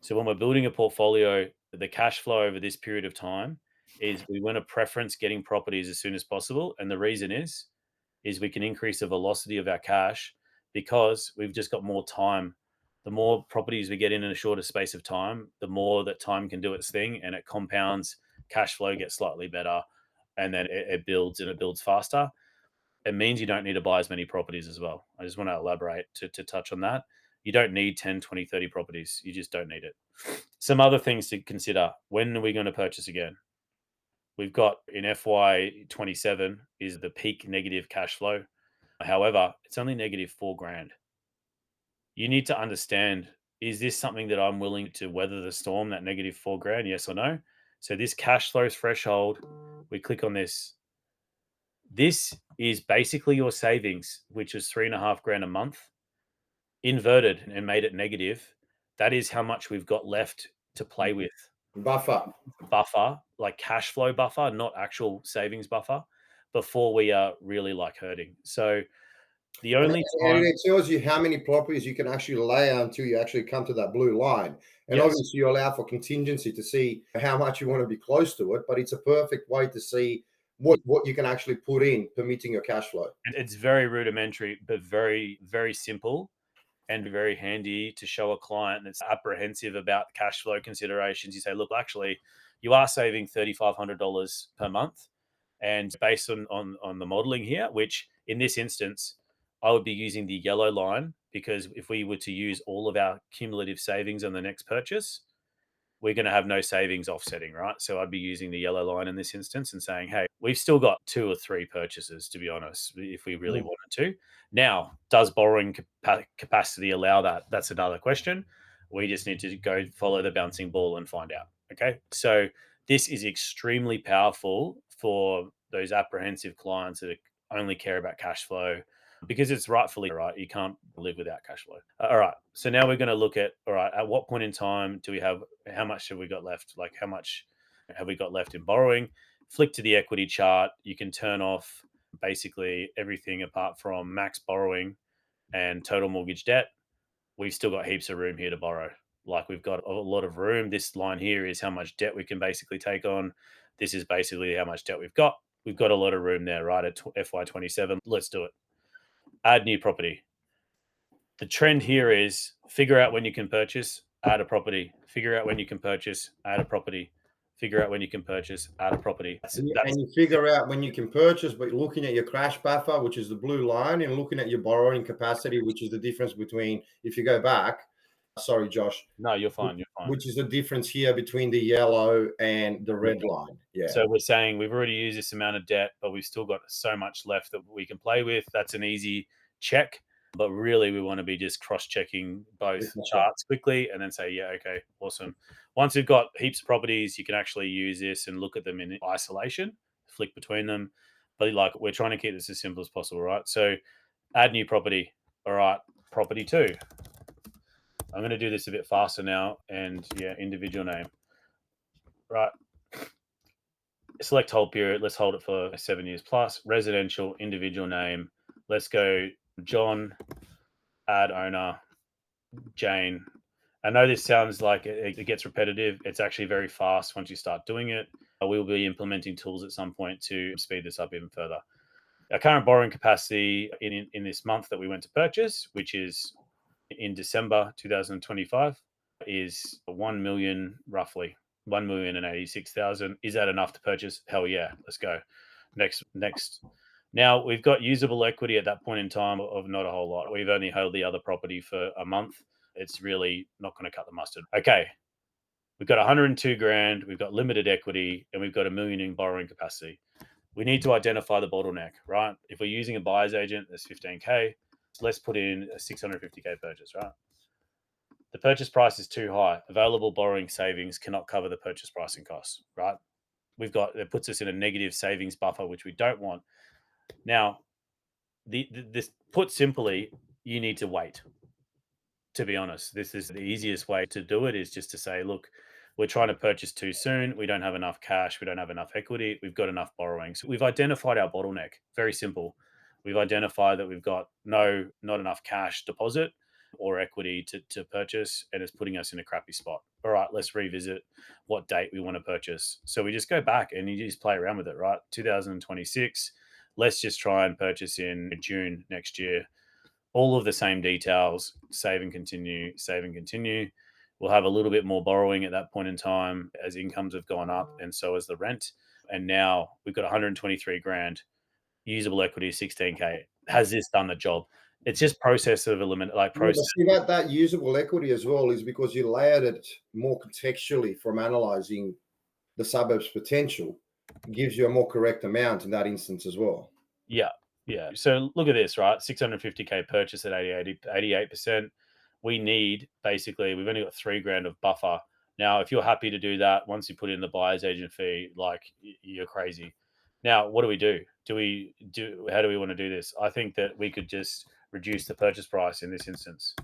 So when we're building a portfolio, the cash flow over this period of time is we want to preference getting properties as soon as possible. And the reason is we can increase the velocity of our cash because we've just got more time. The more properties we get in a shorter space of time, the more that time can do its thing, and it compounds. Cash flow gets slightly better, and then it builds, and it builds faster. It means you don't need to buy as many properties as well. I just want to elaborate to touch on that. You don't need 10, 20, 30 properties. You just don't need it. Some other things to consider. When are we going to purchase again? We've got in FY27 is the peak negative cash flow. However, it's only negative $4,000. You need to understand, is this something that I'm willing to weather the storm, that negative $4,000? Yes or no? So this cash flow threshold, we click on this. This is basically your savings, which is $3,500 a month, inverted and made it negative. That is how much we've got left to play with. Buffer, like cash flow buffer, not actual savings buffer, before we are really like hurting. So the only time, and it tells you how many properties you can actually lay until you actually come to that blue line. And yes, obviously you allow for contingency to see how much you want to be close to it, but it's a perfect way to see what you can actually put in permitting your cash flow. it's very rudimentary, but very, very simple and very handy to show a client that's apprehensive about cash flow considerations. You say, look, actually, you are saving $3,500 per month. And based on the modeling here, which in this instance, I would be using the yellow line, because if we were to use all of our cumulative savings on the next purchase, we're going to have no savings offsetting, right? So I'd be using the yellow line in this instance and saying, hey, we've still got 2 or 3 purchases, to be honest, if we really wanted to. Now, does borrowing capacity allow that? That's another question. We just need to go follow the bouncing ball and find out. Okay. So this is extremely powerful for those apprehensive clients that only care about cash flow, because it's rightfully right. You can't live without cash flow. All right. So now we're going to look at, all right, at what point in time do we have, how much have we got left? Like, how much have we got left in borrowing? Flick to the equity chart. You can turn off basically everything apart from max borrowing and total mortgage debt. We've still got heaps of room here to borrow. Like, we've got a lot of room. This line here is how much debt we can basically take on. This is basically how much debt we've got. We've got a lot of room there, right? At FY27. Let's do it. Add new property. The trend here is figure out when you can purchase, add a property. Figure out when you can purchase, add a property. Figure out when you can purchase, add a property. And you figure out when you can purchase, but looking at your crash buffer, which is the blue line, and looking at your borrowing capacity, which is the difference between, if you go back, sorry, Josh. No, you're fine. You're fine. Which is the difference here between the yellow and the red line. Yeah. So we're saying we've already used this amount of debt, but we've still got so much left that we can play with. That's an easy check. But really, we want to be just cross-checking both charts quickly and then say, yeah, okay, awesome. Once we've got heaps of properties, you can actually use this and look at them in isolation, flick between them. But like, we're trying to keep this as simple as possible, right? So add new property. All right, property 2. I'm going to do this a bit faster now. And yeah, individual name. Right. Select hold period. Let's hold it for 7 years plus. Residential, individual name. Let's go John, add owner, Jane. I know this sounds like it gets repetitive. It's actually very fast once you start doing it. We'll be implementing tools at some point to speed this up even further. Our current borrowing capacity in this month that we went to purchase, which is in December 2025, is 1 million, roughly 1,086,000. Is that enough to purchase? Hell yeah, let's go. Next. Now we've got usable equity at that point in time of not a whole lot. We've only held the other property for a month. It's really not going to cut the mustard. Okay. We've got 102 grand. We've got limited equity, and we've got $1 million in borrowing capacity. We need to identify the bottleneck, right? If we're using a buyer's agent, that's 15K. Let's put in a 650K purchase, right? The purchase price is too high. Available borrowing savings cannot cover the purchase pricing costs, right? it puts us in a negative savings buffer, which we don't want. Now, this put simply, you need to wait. To be honest, this is the easiest way to do it, is just to say, look, we're trying to purchase too soon. We don't have enough cash. We don't have enough equity. We've got enough borrowing. So we've identified our bottleneck. Very simple. We've identified that we've got not enough cash deposit or equity to purchase, and it's putting us in a crappy spot. All right, let's revisit what date we want to purchase. So we just go back and you just play around with it, right? 2026. Let's just try and purchase in June next year. All of the same details, save and continue, save and continue. We'll have a little bit more borrowing at that point in time as incomes have gone up, and so has the rent. And now we've got 123 grand, usable equity 16K. Has this done the job? It's just process of eliminate, like Yeah, but process. see that usable equity as well is because you layered it more contextually from analyzing the suburb's potential. It gives you a more correct amount in that instance as well. Yeah. Yeah. So look at this, right? 650K purchase at 88%. We need basically, we've only got 3 grand of buffer. Now, if you're happy to do that, once you put in the buyer's agent fee, like you're crazy. Now, what do we do? How do we want to do this? I think that we could just reduce the purchase price in this instance,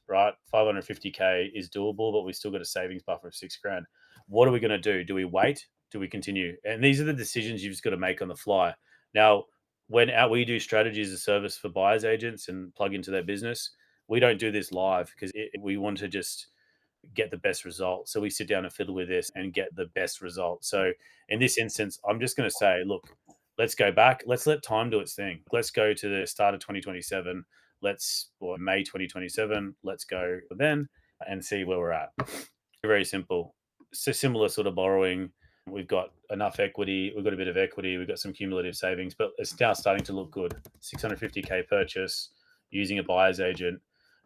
right? 550K is doable, but we still got a savings buffer of 6 grand. What are we going to do? Do we wait? Do we continue? And these are the decisions you've just got to make on the fly. Now, when we do strategy as a service for buyers agents and plug into their business, we don't do this live because we want to just get the best result. So we sit down and fiddle with this and get the best result. So in this instance, I'm just going to say, look, let's go back. Let's let time do its thing. Let's go to the start of 2027. Or May 2027. Let's go then and see where we're at. Very simple. So similar sort of borrowing. We've got enough equity. We've got a bit of equity. We've got some cumulative savings, but it's now starting to look good. 650K purchase using a buyer's agent.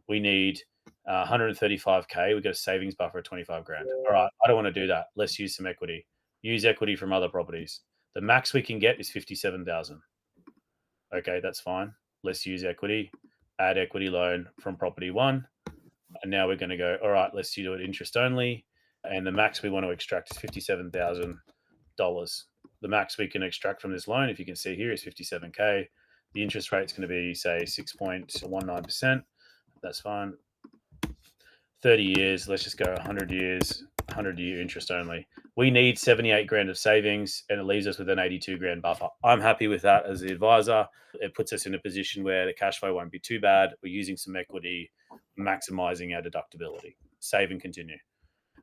We need 135K. We've got a savings buffer of 25 grand. All right, I don't want to do that. Let's use some equity. Use equity from other properties. The max we can get is 57,000. Okay, that's fine. Let's use equity. Add equity loan from property one. And now we're going to go, all right, let's do it interest only. And the max we want to extract is $57,000. The max we can extract from this loan, if you can see here, is 57K. The interest rate is going to be, say, 6.19%. That's fine. 30 years, let's just go 100 years, 100-year interest only. We need 78 grand of savings, and it leaves us with an 82 grand buffer. I'm happy with that as the advisor. It puts us in a position where the cash flow won't be too bad. We're using some equity, maximizing our deductibility. Save and continue.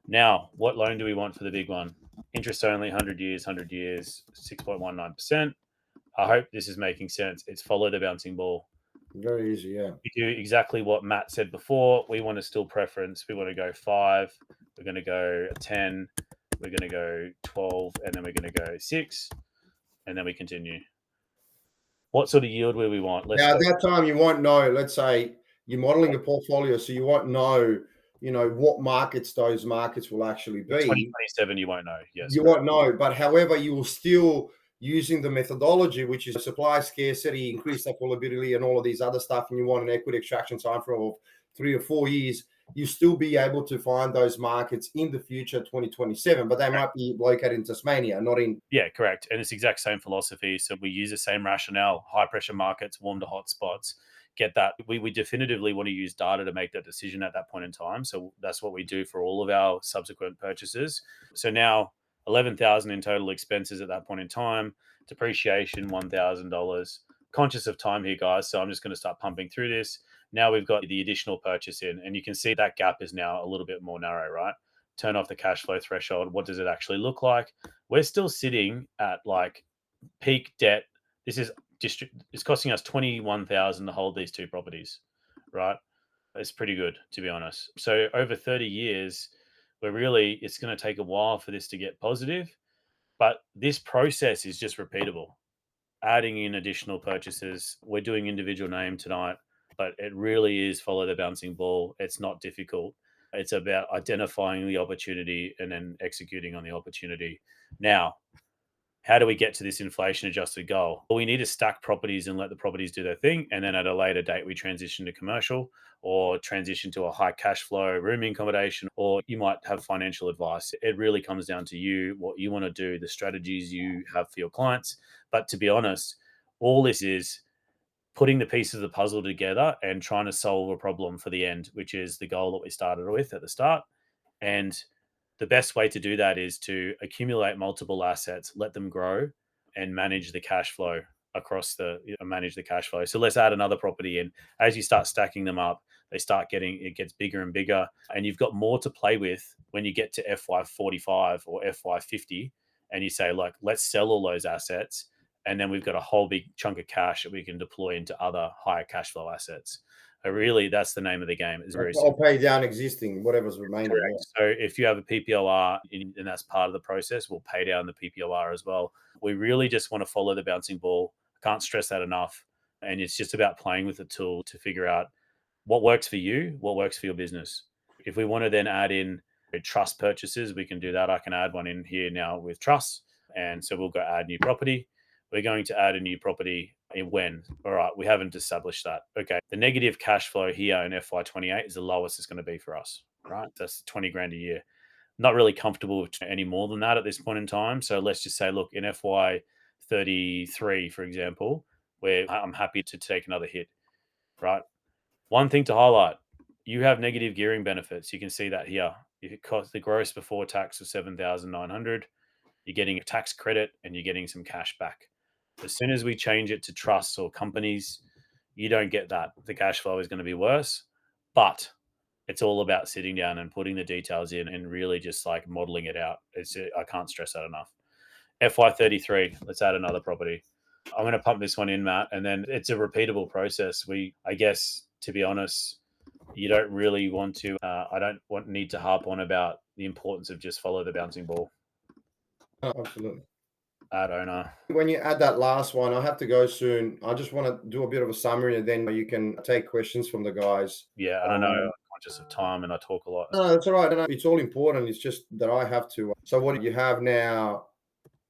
Now, what loan do we want for the big one? Interest only, 100 years, 6.19%. I hope this is making sense. It's follow the bouncing ball. Very easy, yeah. We do exactly what Matt said before. We want to still preference. We want to go 5. We're going to go 10. We're going to go 12. And then we're going to go 6. And then we continue. What sort of yield will we want? Now, at that time, you won't know. Let's say you're modeling a portfolio, so you won't know, what markets those markets will actually be. 2027, you won't know. Yes, you won't know. But however, you will still using the methodology, which is supply scarcity, increased affordability, and all of these other stuff, and you want an equity extraction time frame of 3 or 4 years, you still be able to find those markets in the future, 2027, but they might be located in Tasmania, not in. Yeah, correct. And it's the exact same philosophy. So we use the same rationale: high pressure markets, warm to hot spots. Get that. We definitively want to use data to make that decision at that point in time. So that's what we do for all of our subsequent purchases. So now 11,000 in total expenses at that point in time, depreciation $1,000. Conscious of time here, guys. So I'm just going to start pumping through this. Now we've got the additional purchase in, and you can see that gap is now a little bit more narrow, right? Turn off the cash flow threshold. What does it actually look like? We're still sitting at like peak debt. This is it's costing us 21,000 to hold these 2 properties, right? It's pretty good, to be honest. So over 30 years, it's going to take a while for this to get positive, but this process is just repeatable. Adding in additional purchases. We're doing individual name tonight, but it really is follow the bouncing ball. It's not difficult. It's about identifying the opportunity and then executing on the opportunity. Now, how do we get to this inflation adjusted goal? Well, we need to stack properties and let the properties do their thing. And then at a later date, we transition to commercial or transition to a high cash flow rooming accommodation, or you might have financial advice. It really comes down to you, what you want to do, the strategies you have for your clients. But to be honest, all this is putting the pieces of the puzzle together and trying to solve a problem for the end, which is the goal that we started with at the start. And the best way to do that is to accumulate multiple assets, let them grow, and manage the cash flow manage the cash flow. So let's add another property in. As you start stacking them up, it gets bigger and bigger, and you've got more to play with when you get to FY45 or FY50, and you say, like, let's sell all those assets, and then we've got a whole big chunk of cash that we can deploy into other higher cash flow assets. Really, that's the name of the game. It's very simple. I'll pay down existing whatever's remaining. Correct. So if you have a PPOR and that's part of the process, we'll pay down the PPOR as well. We really just want to follow the bouncing ball. I can't stress that enough. And it's just about playing with the tool to figure out what works for you, what works for your business. If we want to then add in trust purchases, we can do that. I can add one in here now with trusts. And so we'll go add new property. We're going to add a new property when? All right, we haven't established that. Okay, the negative cash flow here in FY28 is the lowest it's going to be for us, right? That's 20 grand a year. Not really comfortable with any more than that at this point in time. So let's just say, look, in FY33, for example, where I'm happy to take another hit, right? One thing to highlight, you have negative gearing benefits. You can see that here. If it costs the gross before tax of 7,900, you're getting a tax credit and you're getting some cash back. As soon as we change it to trusts or companies, you don't get that. The cash flow is going to be worse, but it's all about sitting down and putting the details in and really just like modeling it out. I can't stress that enough. FY33, let's add another property. I'm going to pump this one in, Matt, and then it's a repeatable process. I guess, to be honest, you don't really want to, need to harp on about the importance of just follow the bouncing ball. Oh, absolutely. Add owner. When you add that last one, I have to go soon. I just want to do a bit of a summary and then you can take questions from the guys. Yeah, I don't know. I'm conscious of time and I talk a lot. No, that's all right. No, it's all important. It's just that I have to. So what do you have now?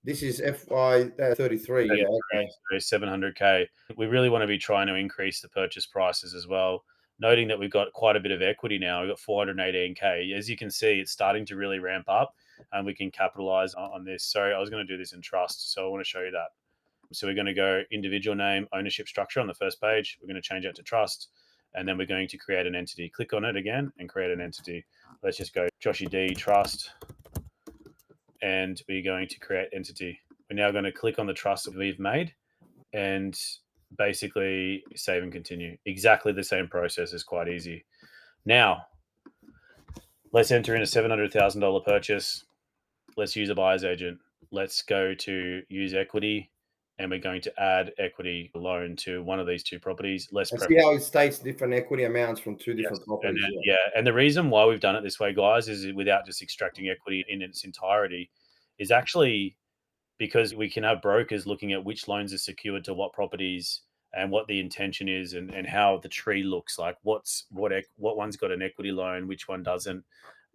This is FY33. Yeah, okay. So 700K. We really want to be trying to increase the purchase prices as well. Noting that we've got quite a bit of equity now. We've got 418K. As you can see, it's starting to really ramp up and we can capitalize on this. Sorry, I was going to do this in trust. So I want to show you that. So we're going to go individual name, ownership structure on the first page. We're going to change that to trust. And then we're going to create an entity. Click on it again and create an entity. Let's just go Joshy D trust. And we're going to create entity. We're now going to click on the trust that we've made and basically save and continue. Exactly the same process. Is quite easy. Now, let's enter in a $700,000 purchase. Let's use a buyer's agent. Let's go to use equity, and we're going to add equity loan to one of these two properties. Let's see how it states different equity amounts from two different properties. And the reason why we've done it this way, guys, is without just extracting equity in its entirety, is actually because we can have brokers looking at which loans are secured to what properties and what the intention is and how the tree looks like. What one's got an equity loan, which one doesn't.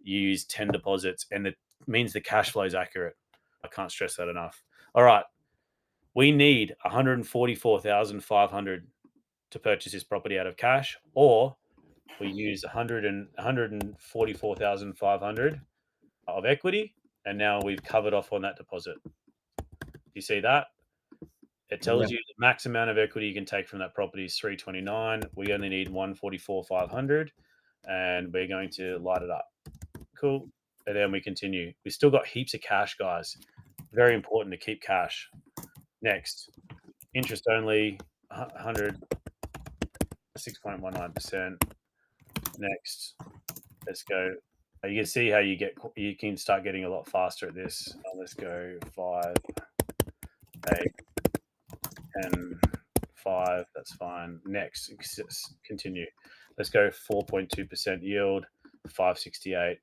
You use 10 deposits, and it means the cash flow is accurate. I can't stress that enough. All right. We need 144,500 to purchase this property out of cash, or we use 144,500 of equity, and now we've covered off on that deposit. You see that? It tells you the max amount of equity you can take from that property is 329. We only need 144,500, and we're going to light it up. Cool. And then we continue. We still got heaps of cash, guys. Very important to keep cash. Next, interest only, 6.19%. Next, let's go. You can see how you can start getting a lot faster at this. Let's go 5, 8, 10, 5. That's fine. Next, continue. Let's go 4.2% yield. 568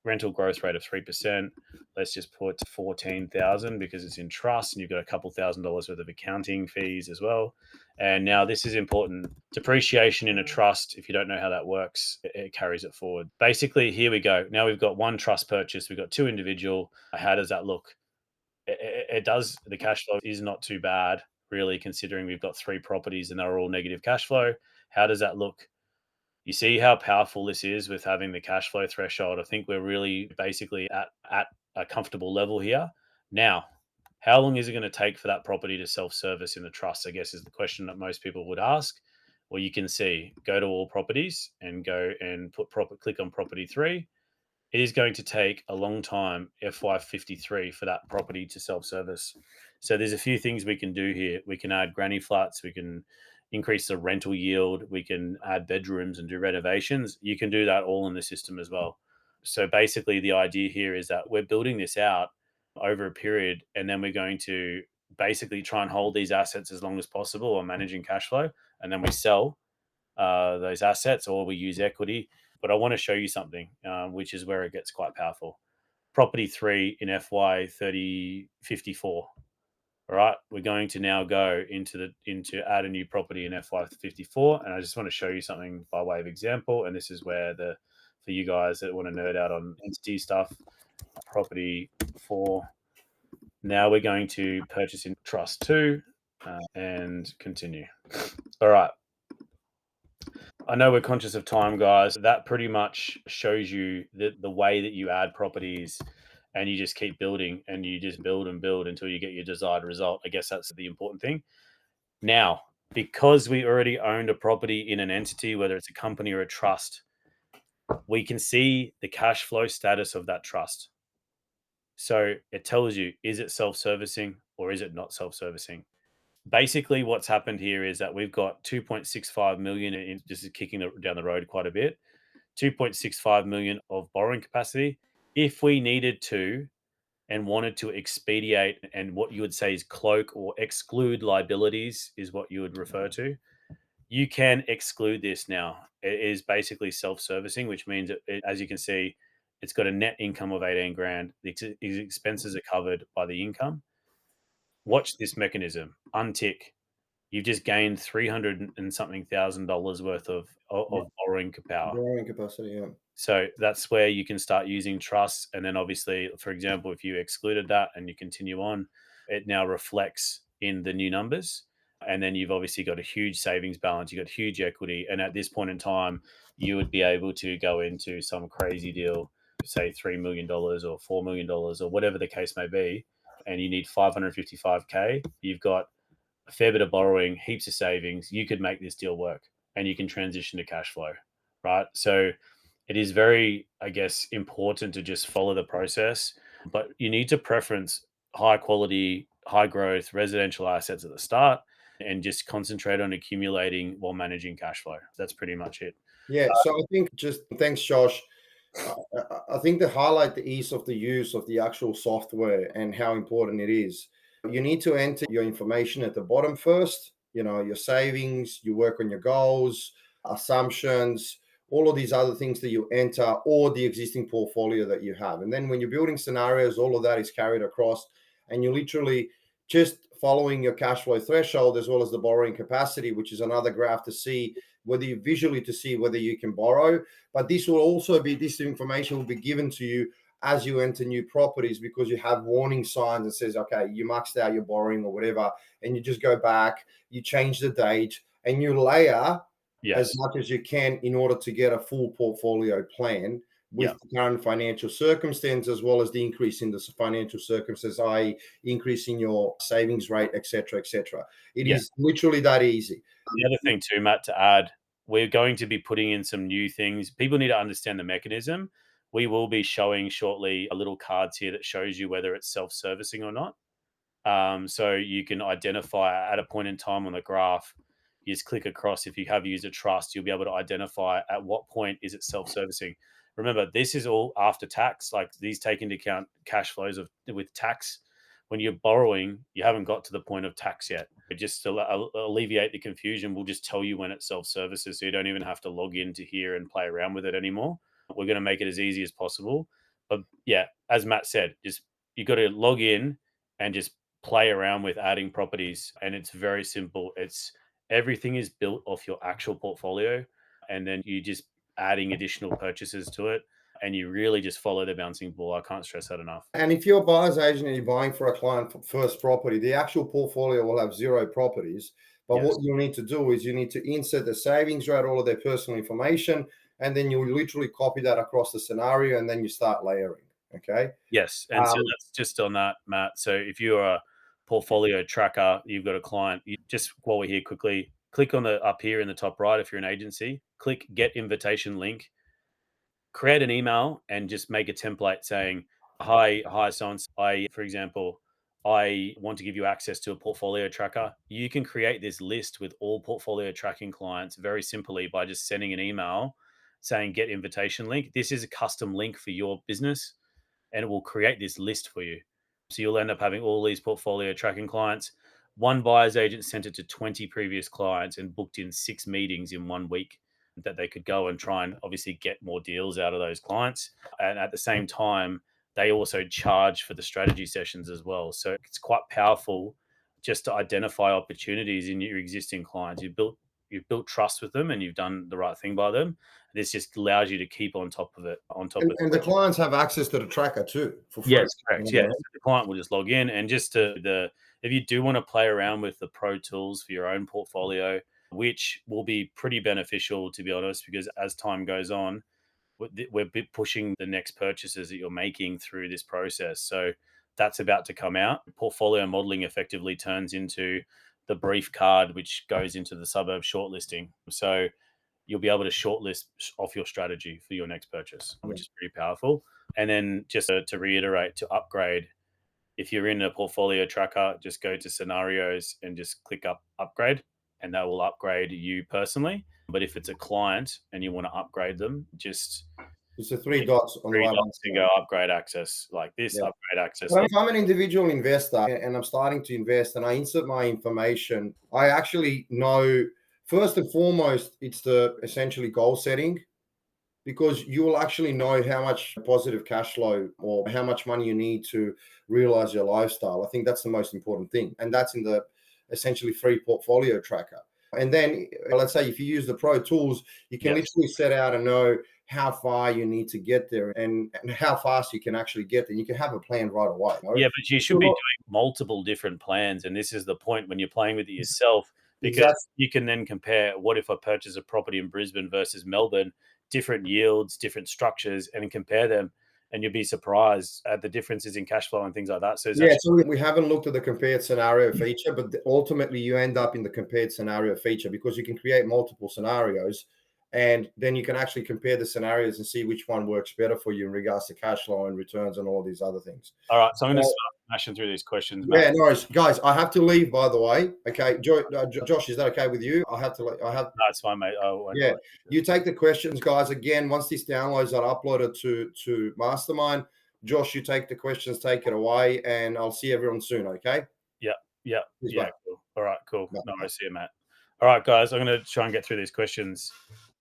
rental growth rate of 3%. Let's just put 14,000 because it's in trust and you've got a couple $1,000 worth of accounting fees as well. And now this is important. Depreciation in a trust, if you don't know how that works, it carries it forward. Basically, here we go. Now we've got one trust purchase. We've got two individual. How does that look? it does, the cash flow is not too bad, really, considering we've got 3 properties and they're all negative cash flow. How does that look? You see how powerful this is with having the cash flow threshold. I think we're really basically at a comfortable level here. Now, how long is it going to take for that property to self-service in the trust? I guess is the question that most people would ask. Well, you can see, go to all properties and go and click on property 3. It is going to take a long time, FY53, for that property to self-service. So there's a few things we can do here. We can add granny flats, we can increase the rental yield, we can add bedrooms and do renovations. You can do that all in the system as well. So basically the idea here is that we're building this out over a period, and then we're going to basically try and hold these assets as long as possible or managing cash flow, and then we sell those assets or we use equity. But I want to show you something, which is where it gets quite powerful. Property 3 in FY 3054. All right, we're going to now go into add a new property in FY 54, and I just want to show you something by way of example. And this is where for you guys that want to nerd out on entity stuff, property 4. Now we're going to purchase in trust 2 and continue. All right. I know we're conscious of time, guys. That pretty much shows you the way that you add properties, and you just keep building and you just build and build until you get your desired result. I guess that's the important thing. Now, because we already owned a property in an entity, whether it's a company or a trust, we can see the cash flow status of that trust. So it tells you, is it self-servicing or is it not self-servicing? Basically, what's happened here is that we've got 2.65 million in, this is kicking down the road quite a bit, 2.65 million of borrowing capacity. If we needed to and wanted to expedite, and what you would say is cloak or exclude liabilities is what you would refer to, you can exclude this now. It is basically self-servicing, which means as you can see, it's got a net income of 18 grand. The expenses are covered by the income. Watch this mechanism. Untick. You've just gained 300 and something $1,000 worth of borrowing power. Borrowing capacity, yeah. So that's where you can start using trusts. And then obviously, for example, if you excluded that and you continue on, it now reflects in the new numbers. And then you've obviously got a huge savings balance, you've got huge equity. And at this point in time, you would be able to go into some crazy deal, say $3 million or $4 million or whatever the case may be, and you need 555K. You've got a fair bit of borrowing, heaps of savings. You could make this deal work and you can transition to cash flow, right? So it is very, I guess, important to just follow the process, but you need to preference high quality, high growth residential assets at the start and just concentrate on accumulating while managing cash flow. That's pretty much it. Yeah. So I think thanks, Josh. I think to highlight the ease of the use of the actual software and how important it is, you need to enter your information at the bottom first, your savings, you work on your goals, assumptions, all of these other things that you enter, or the existing portfolio that you have. And then when you're building scenarios, all of that is carried across, and you're literally just following your cash flow threshold as well as the borrowing capacity, which is another graph to see whether you visually to see whether you can borrow. But this information will be given to you as you enter new properties, because you have warning signs that says, okay, you maxed out your borrowing or whatever, and you just go back, you change the date, and you layer as much as you can in order to get a full portfolio plan with the current financial circumstance, as well as the increase in the financial circumstances, i.e. increase in your savings rate, etc., etc. It is literally that easy. The other thing too, Matt, to add, we're going to be putting in some new things. People need to understand the mechanism. We will be showing shortly a little cards here that shows you whether it's self-servicing or not. So you can identify at a point in time on the graph, you just click across. If you have used a trust, you'll be able to identify at what point is it self-servicing. Remember, this is all after tax. Like, these take into account cash flows with tax. When you're borrowing, you haven't got to the point of tax yet. But just to alleviate the confusion, we'll just tell you when it self-services, so you don't even have to log into here and play around with it anymore. We're going to make it as easy as possible. But yeah, as Matt said, you got to log in and just play around with adding properties, and it's very simple. Everything is built off your actual portfolio, and then you just adding additional purchases to it. and you really just follow the bouncing ball. I can't stress that enough. And if you're a buyer's agent and you're buying for a client for first property, the actual portfolio will have 0 properties. But Yes. what you need to do is you need to insert the savings rate, all of their personal information, and then you literally copy that across the scenario, and then you start layering. Okay. Yes. And so that's just on that, Matt. So if you're a portfolio tracker, you've got a client, you just while we're here quickly, click on the up here in the top right if you're an agency, click get invitation link, create an email and just make a template saying, hi, so and so. For example, I want to give you access to a portfolio tracker. You can create this list with all portfolio tracking clients very simply by just sending an email saying get invitation link. This is a custom link for your business and it will create this list for you. So you'll end up having all these portfolio tracking clients. One buyer's agent sent it to 20 previous clients and booked in 6 meetings in 1 week that they could go and try and obviously get more deals out of those clients. And at the same time, they also charge for the strategy sessions as well. So it's quite powerful just to identify opportunities in your existing clients. You've built trust with them and you've done the right thing by them. This just allows you to keep on top of it, and the clients have access to the tracker too for free. Yes, correct. You know Yeah, what I mean? so the client will just log in, and just to the if you do want to play around with the pro tools for your own portfolio, which will be pretty beneficial to be honest, because as time goes on, we're pushing the next purchases that you're making through this process. So that's about to come out. Portfolio modeling effectively turns into the brief card, which goes into the suburb shortlisting. So you'll be able to shortlist off your strategy for your next purchase, Yeah. which is pretty powerful. And then just to reiterate, to upgrade, if you're in a portfolio tracker, just go to scenarios and just click upgrade, and that will upgrade you personally. But if it's a client and you want to upgrade them, just It's the 3 dots on the three right hand dots and side. go upgrade access like this, Yeah. upgrade access. But if I'm an individual investor and I'm starting to invest and I insert my information, I actually know first and foremost, it's the essentially goal setting because you will actually know how much positive cash flow or how much money you need to realize your lifestyle. I think that's the most important thing. And that's in the essentially free portfolio tracker. And then let's say if you use the pro tools, you can Yes. literally set out and know how far you need to get there and how fast you can actually get there. You can have a plan right away. You know? Yeah, but you should be doing multiple different plans, and this is the point when you're playing with it yourself, because Exactly. you can then compare what if I purchase a property in Brisbane versus Melbourne, different yields, different structures, and compare them, and you'll be surprised at the differences in cash flow and things like that. So it's Yeah, actually so we haven't looked at the compared scenario feature, but ultimately you end up in the compared scenario feature because you can create multiple scenarios and then you can actually compare the scenarios and see which one works better for you in regards to cash flow and returns and all these other things. all right. So I'm going to So, start smashing through these questions, Matt. yeah, no worries. Guys, I have to leave, by the way. Okay, Josh, is that okay with you? I have to. No, it's fine, mate. Yeah, you take the questions, guys. Again, once these downloads are uploaded to Mastermind, Josh, you take the questions, take it away, and I'll see everyone soon. Okay. Yeah, yeah, Cheers, yeah. mate. Cool. All right, cool. Bye. No, I see you, Matt. All right, guys, I'm going to try and get through these questions.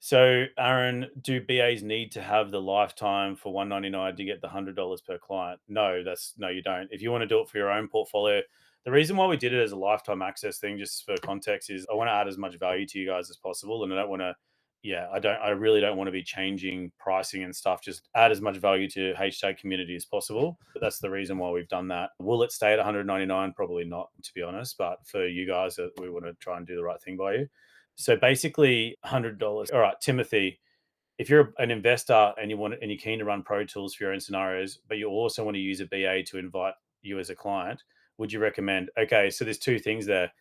So, Aaron, do BAs need to have the lifetime for $199 to get the $100 per client? No, no, you don't. If you want to do it for your own portfolio, the reason why we did it as a lifetime access thing, just for context, is I want to add as much value to you guys as possible, and I don't want to. Yeah, I really don't want to be changing pricing and stuff. Just add as much value to HTAG community as possible. But that's the reason why we've done that. Will it stay at 199? Probably not, to be honest. But for you guys, we want to try and do the right thing by you. So basically, $100. All right, Timothy, if you're an investor and you're keen to run pro tools for your own scenarios, but you also want to use a BA to invite you as a client, would you recommend? Okay, so there's 2 things there.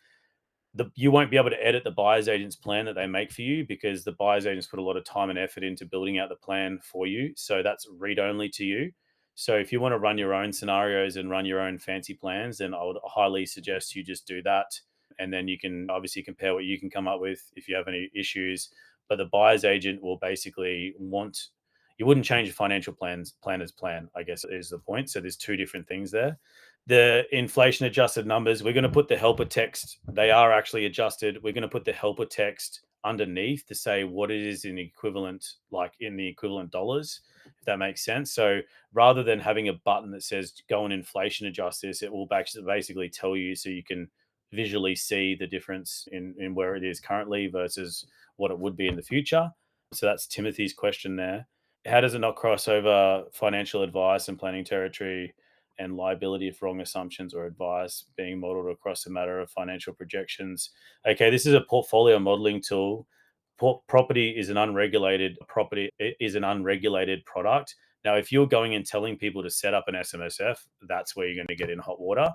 You won't be able to edit the buyer's agent's plan that they make for you because the buyer's agents put a lot of time and effort into building out the plan for you. So that's read only to you. So if you want to run your own scenarios and run your own fancy plans, then I would highly suggest you just do that. And then you can obviously compare what you can come up with if you have any issues. But the buyer's agent will basically you wouldn't change your financial planner's plan, I guess is the point. So there's 2 different things there. The inflation adjusted numbers, we're going to put the helper text. They are actually adjusted. We're going to put the helper text underneath to say what it is in equivalent, like in the equivalent dollars, if that makes sense. So rather than having a button that says go and inflation adjust this, it will basically tell you so you can visually see the difference in where it is currently versus what it would be in the future. So that's Timothy's question there. How does it not cross over financial advice and planning territory and liability if wrong assumptions or advice being modeled across a matter of financial projections? Okay, this is a portfolio modeling tool. Property is an unregulated product. Now, if you're going and telling people to set up an SMSF, that's where you're going to get in hot water.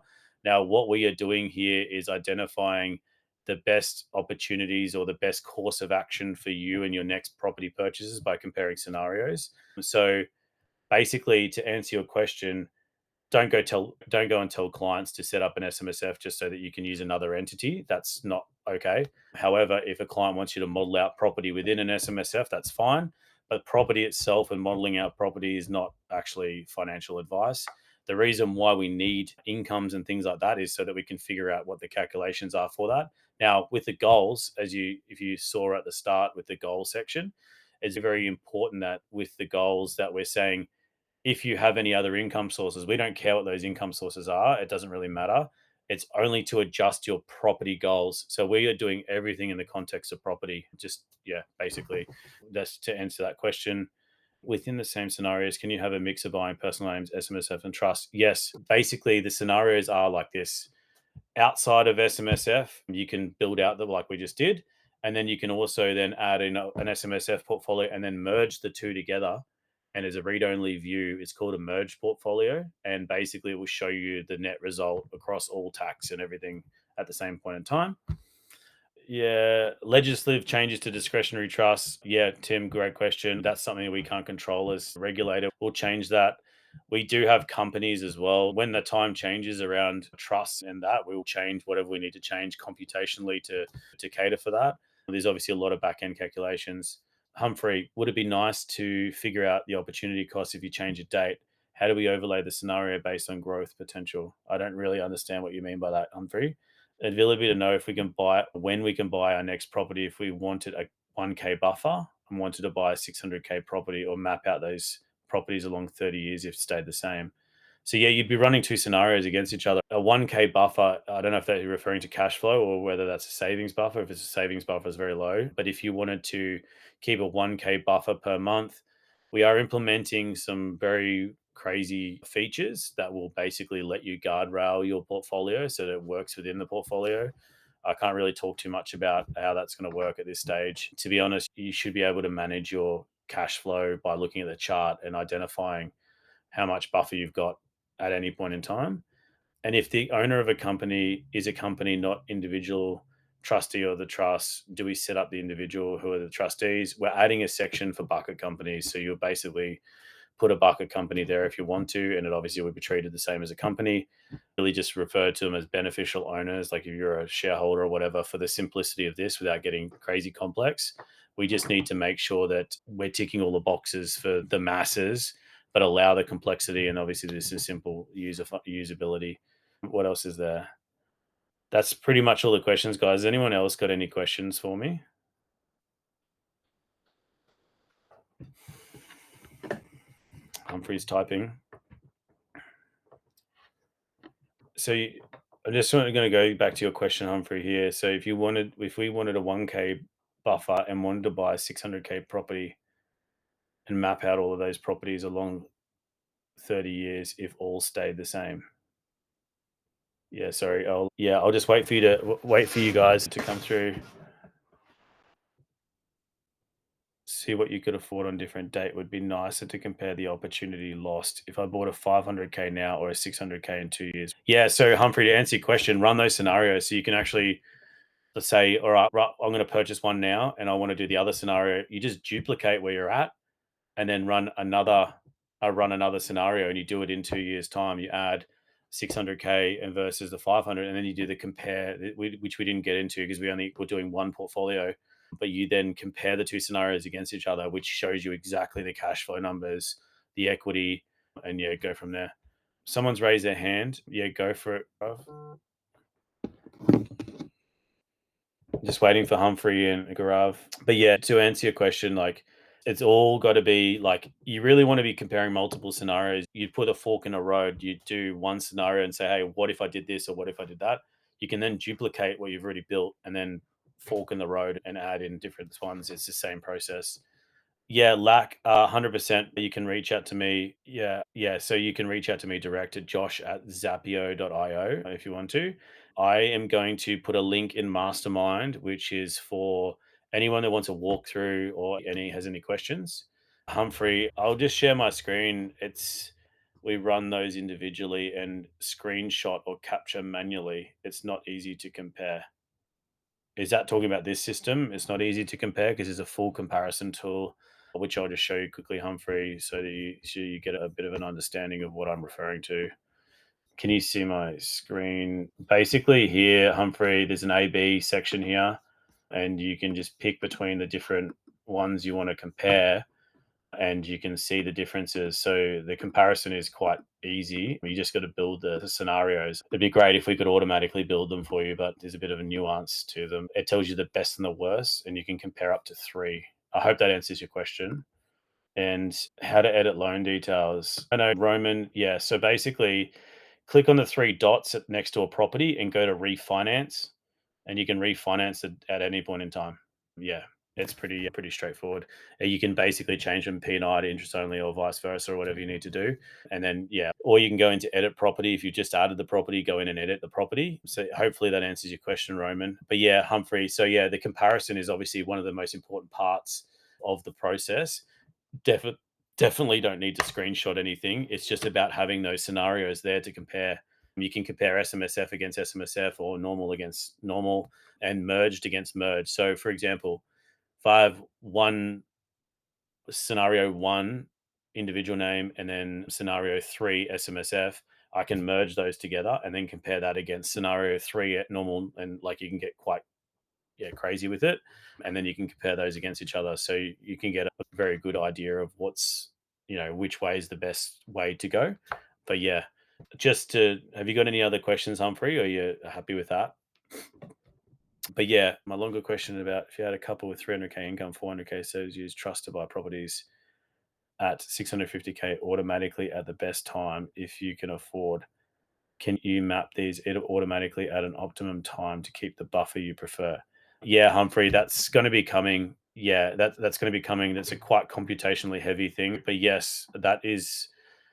Now, what we are doing here is identifying the best opportunities or the best course of action for you and your next property purchases by comparing scenarios. So basically, to answer your question, don't go and tell clients to set up an SMSF just so that you can use another entity. That's not okay. However, if a client wants you to model out property within an SMSF, that's fine. But property itself and modeling out property is not actually financial advice. The reason why we need incomes and things like that is so that we can figure out what the calculations are for that. Now, with the goals, if you saw at the start with the goal section, it's very important that with the goals that we're saying, if you have any other income sources, we don't care what those income sources are. It doesn't really matter. It's only to adjust your property goals. So we are doing everything in the context of property. Just, yeah, basically, that's to answer that question. Within the same scenarios, can you have a mix of buying personal names, SMSF, and trust? Yes. Basically, the scenarios are like this. Outside of SMSF, you can build out the like we just did. And then you can also then add in an SMSF portfolio and then merge the two together. And as a read-only view, it's called a merge portfolio. And basically, it will show you the net result across all tax and everything at the same point in time. Yeah, legislative changes to discretionary trusts. Yeah, Tim, great question. That's something we can't control as a regulator. We'll change that. We do have companies as well. When the time changes around trusts and that, we'll change whatever we need to change computationally to cater for that. There's obviously a lot of back end calculations. Humphrey, would it be nice to figure out the opportunity cost if you change a date? How do we overlay the scenario based on growth potential? I don't really understand what you mean by that, Humphrey. Ability to know if we can buy when we can buy our next property if we wanted a 1k buffer and wanted to buy a 600k property or map out those properties along 30 years if it stayed the same. So yeah, you'd be running two scenarios against each other. A 1k buffer, I don't know if they're referring to cash flow or whether that's a savings buffer. If it's a savings buffer, it's very low. But if you wanted to keep a 1k buffer per month, we are implementing some very crazy features that will basically let you guardrail your portfolio so that it works within the portfolio. I can't really talk too much about how that's going to work at this stage. To be honest, you should be able to manage your cash flow by looking at the chart and identifying how much buffer you've got at any point in time. And if the owner of a company is a company, not individual trustee or the trust, do we set up the individual who are the trustees? We're adding a section for bucket companies. So you'll basically put a bucket company there if you want to, and it obviously would be treated the same as a company. Really just refer to them as beneficial owners, like if you're a shareholder or whatever, for the simplicity of this without getting crazy complex. We just need to make sure that we're ticking all the boxes for the masses, but allow the complexity. And obviously, this is simple usability. What else is there? That's pretty much all the questions, guys. Anyone else got any questions for me? Humphrey's typing. So I'm just going to go back to your question, Humphrey, here. So if we wanted a 1k buffer and wanted to buy a 600k property and map out all of those properties along 30 years if all stayed the same. Yeah, sorry. I'll just wait for you guys to come through. See what you could afford on different date would be nicer to compare the opportunity lost if I bought a 500k now or a 600k in 2 years. Yeah, so Humphrey, to answer your question, run those scenarios so you can actually, let's say, all right, I'm going to purchase one now and I want to do the other scenario. You just duplicate where you're at and then run another scenario, and you do it in 2 years' time. You add 600k and versus the 500, and then you do the compare, which we didn't get into because we're doing one portfolio. But you then compare the two scenarios against each other, which shows you exactly the cash flow numbers, the equity, and yeah, go from there. Someone's raised their hand. Yeah, go for it, bro. Just waiting for Humphrey and Gaurav. But yeah, to answer your question, like it's all got to be like you really want to be comparing multiple scenarios. You'd put a fork in a road. You'd do one scenario and say, hey, what if I did this or what if I did that? You can then duplicate what you've already built and then fork in the road and add in different ones. It's the same process. Yeah, lack 100%. You can reach out to me. Yeah. So you can reach out to me direct at josh@zappio.io if you want to. I am going to put a link in Mastermind, which is for anyone that wants a walkthrough or any has any questions. Humphrey, I'll just share my screen. It's we run those individually and screenshot or capture manually. It's not easy to compare. Is that talking about this system? It's not easy to compare because there's a full comparison tool, which I'll just show you quickly, Humphrey, so you get a bit of an understanding of what I'm referring to. Can you see my screen? Basically, here, Humphrey, there's an A/B section here, and you can just pick between the different ones you want to compare, and you can see the differences. So the comparison is quite easy. You just got to build the scenarios. It'd be great if we could automatically build them for you, but there's a bit of a nuance to them. It tells you the best and the worst, and you can compare up to three. I hope that answers your question. And how to edit loan details. I know, Roman. Yeah. So basically, click on the three dots next to a property and go to refinance, and you can refinance it at any point in time. Yeah, it's pretty straightforward. You can basically change from P&I to interest only or vice versa or whatever you need to do. And then yeah, or you can go into edit property. If you just added the property, go in and edit the property. So hopefully that answers your question, Roman. But yeah, Humphrey. So yeah, the comparison is obviously one of the most important parts of the process. Definitely don't need to screenshot anything. It's just about having those scenarios there to compare. You can compare SMSF against SMSF or normal against normal and merged against merged. So, for example, if I have one scenario one individual name and then scenario three SMSF, I can merge those together and then compare that against scenario three at normal. And like you can get quite crazy with it, and then you can compare those against each other, so you can get a very good idea of what's which way is the best way to go. But yeah, just to have you got any other questions, Humphrey, or you're happy with that? But yeah, my longer question about if you had a couple with 300k income, 400k says use trust to buy properties at 650k automatically at the best time if you can afford. Can you map these automatically at an optimum time to keep the buffer you prefer? Yeah, Humphrey, that's going to be coming. Yeah, that's going to be coming. That's a quite computationally heavy thing, but yes, that is.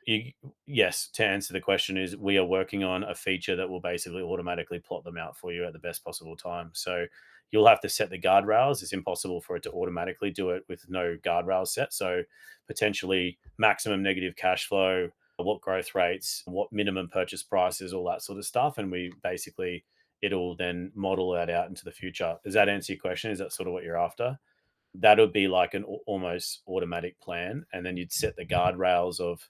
You, yes, to answer the question is we are working on a feature that will basically automatically plot them out for you at the best possible time. So you'll have to set the guardrails. It's impossible for it to automatically do it with no guardrails set. So potentially maximum negative cash flow, what growth rates, what minimum purchase prices, all that sort of stuff. And we basically, it'll then model that out into the future. Does that answer your question? Is that sort of what you're after? That would be like an almost automatic plan. And then you'd set the guardrails of,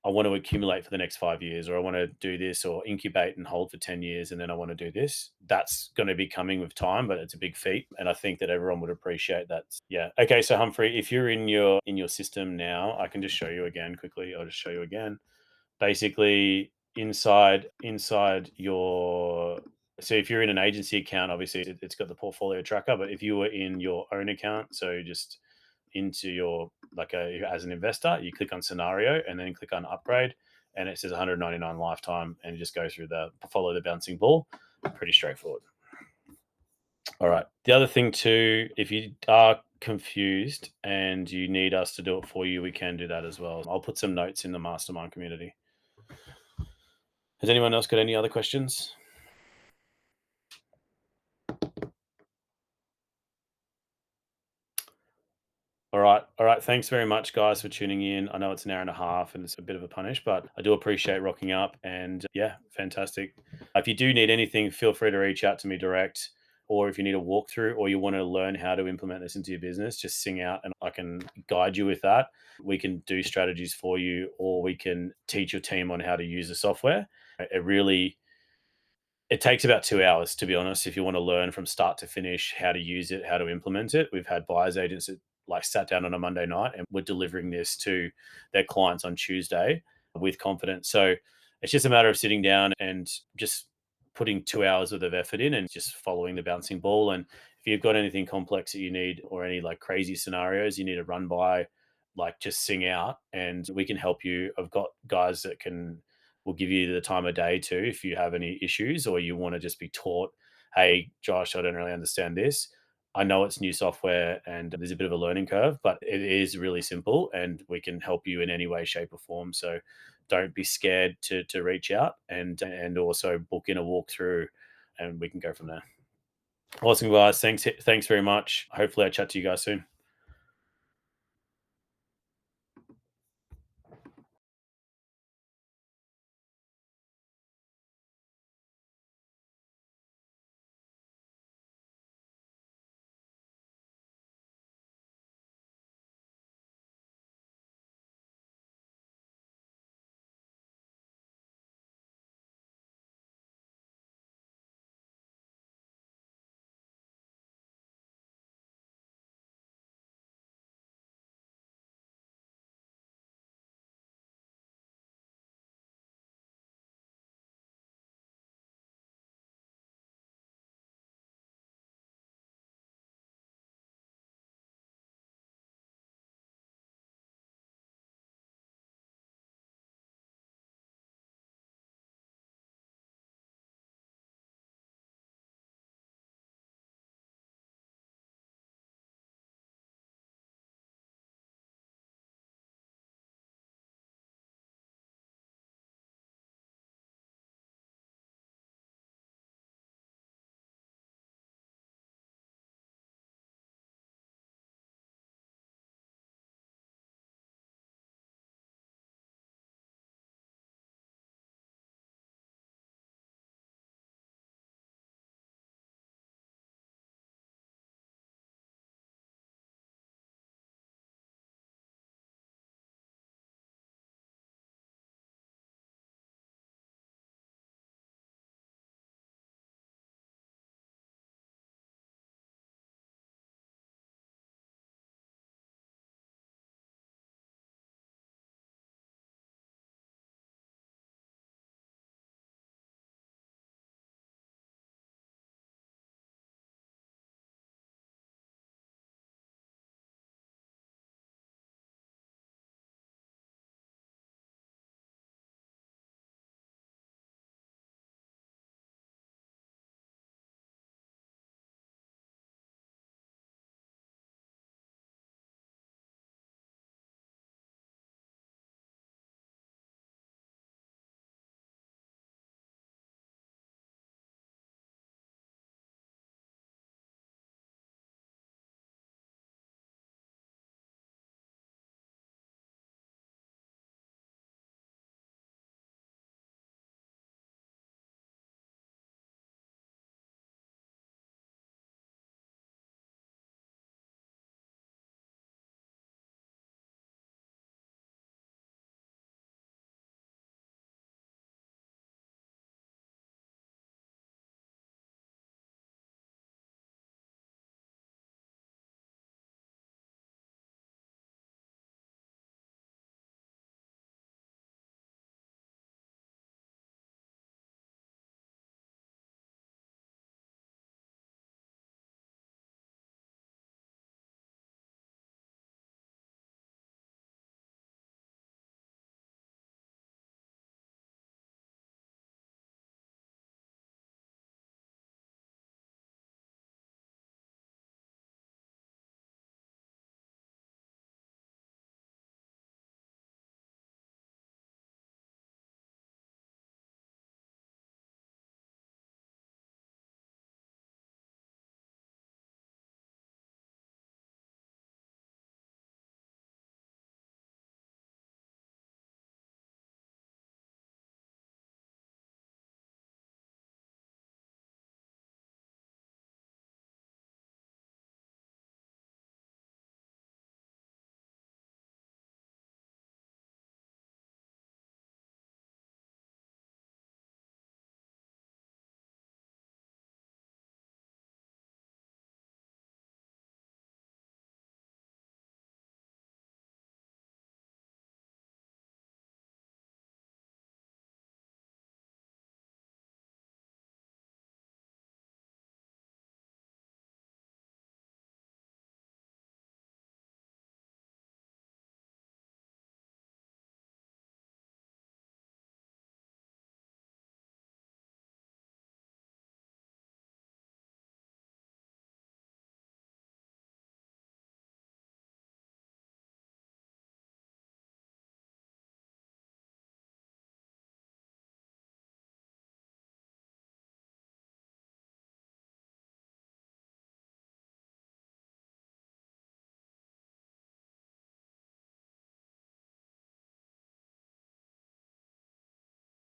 I want to accumulate for the next 5 years, or I want to do this, or incubate and hold for 10 years, and then I want to do this. That's going to be coming with time, but it's a big feat. And I think that everyone would appreciate that. Yeah. Okay. So Humphrey, if you're in your system now, I can just show you again quickly. I'll just show you again. Basically, inside your so if you're in an agency account, obviously it's got the portfolio tracker. But if you were in your own account, so just into your as an investor, you click on scenario and then click on upgrade, and it says 199 lifetime, and you just go through the follow the bouncing ball. Pretty straightforward. All right. The other thing too, if you are confused and you need us to do it for you, we can do that as well. I'll put some notes in the mastermind community. Has anyone else got any other questions? All right. All right. Thanks very much, guys, for tuning in. I know it's an hour and a half and it's a bit of a punish, but I do appreciate rocking up. And yeah, fantastic. If you do need anything, feel free to reach out to me direct. Or if you need a walkthrough or you want to learn how to implement this into your business, just sing out and I can guide you with that. We can do strategies for you, or we can teach your team on how to use the software. It takes about 2 hours, to be honest, if you want to learn from start to finish how to use it, how to implement it. We've had buyers agents that sat down on a Monday night and we're delivering this to their clients on Tuesday with confidence. So it's just a matter of sitting down and just putting 2 hours worth of effort in and just following the bouncing ball. And if you've got anything complex that you need, or any crazy scenarios you need to run by, just sing out and we can help you. I've got guys that will give you the time of day too if you have any issues, or you want to just be taught, hey, Josh, I don't really understand this. I know it's new software and there's a bit of a learning curve, but it is really simple and we can help you in any way, shape, or form. So don't be scared to reach out and also book in a walkthrough and we can go from there. Awesome, guys. Thanks very much. Hopefully I chat to you guys soon.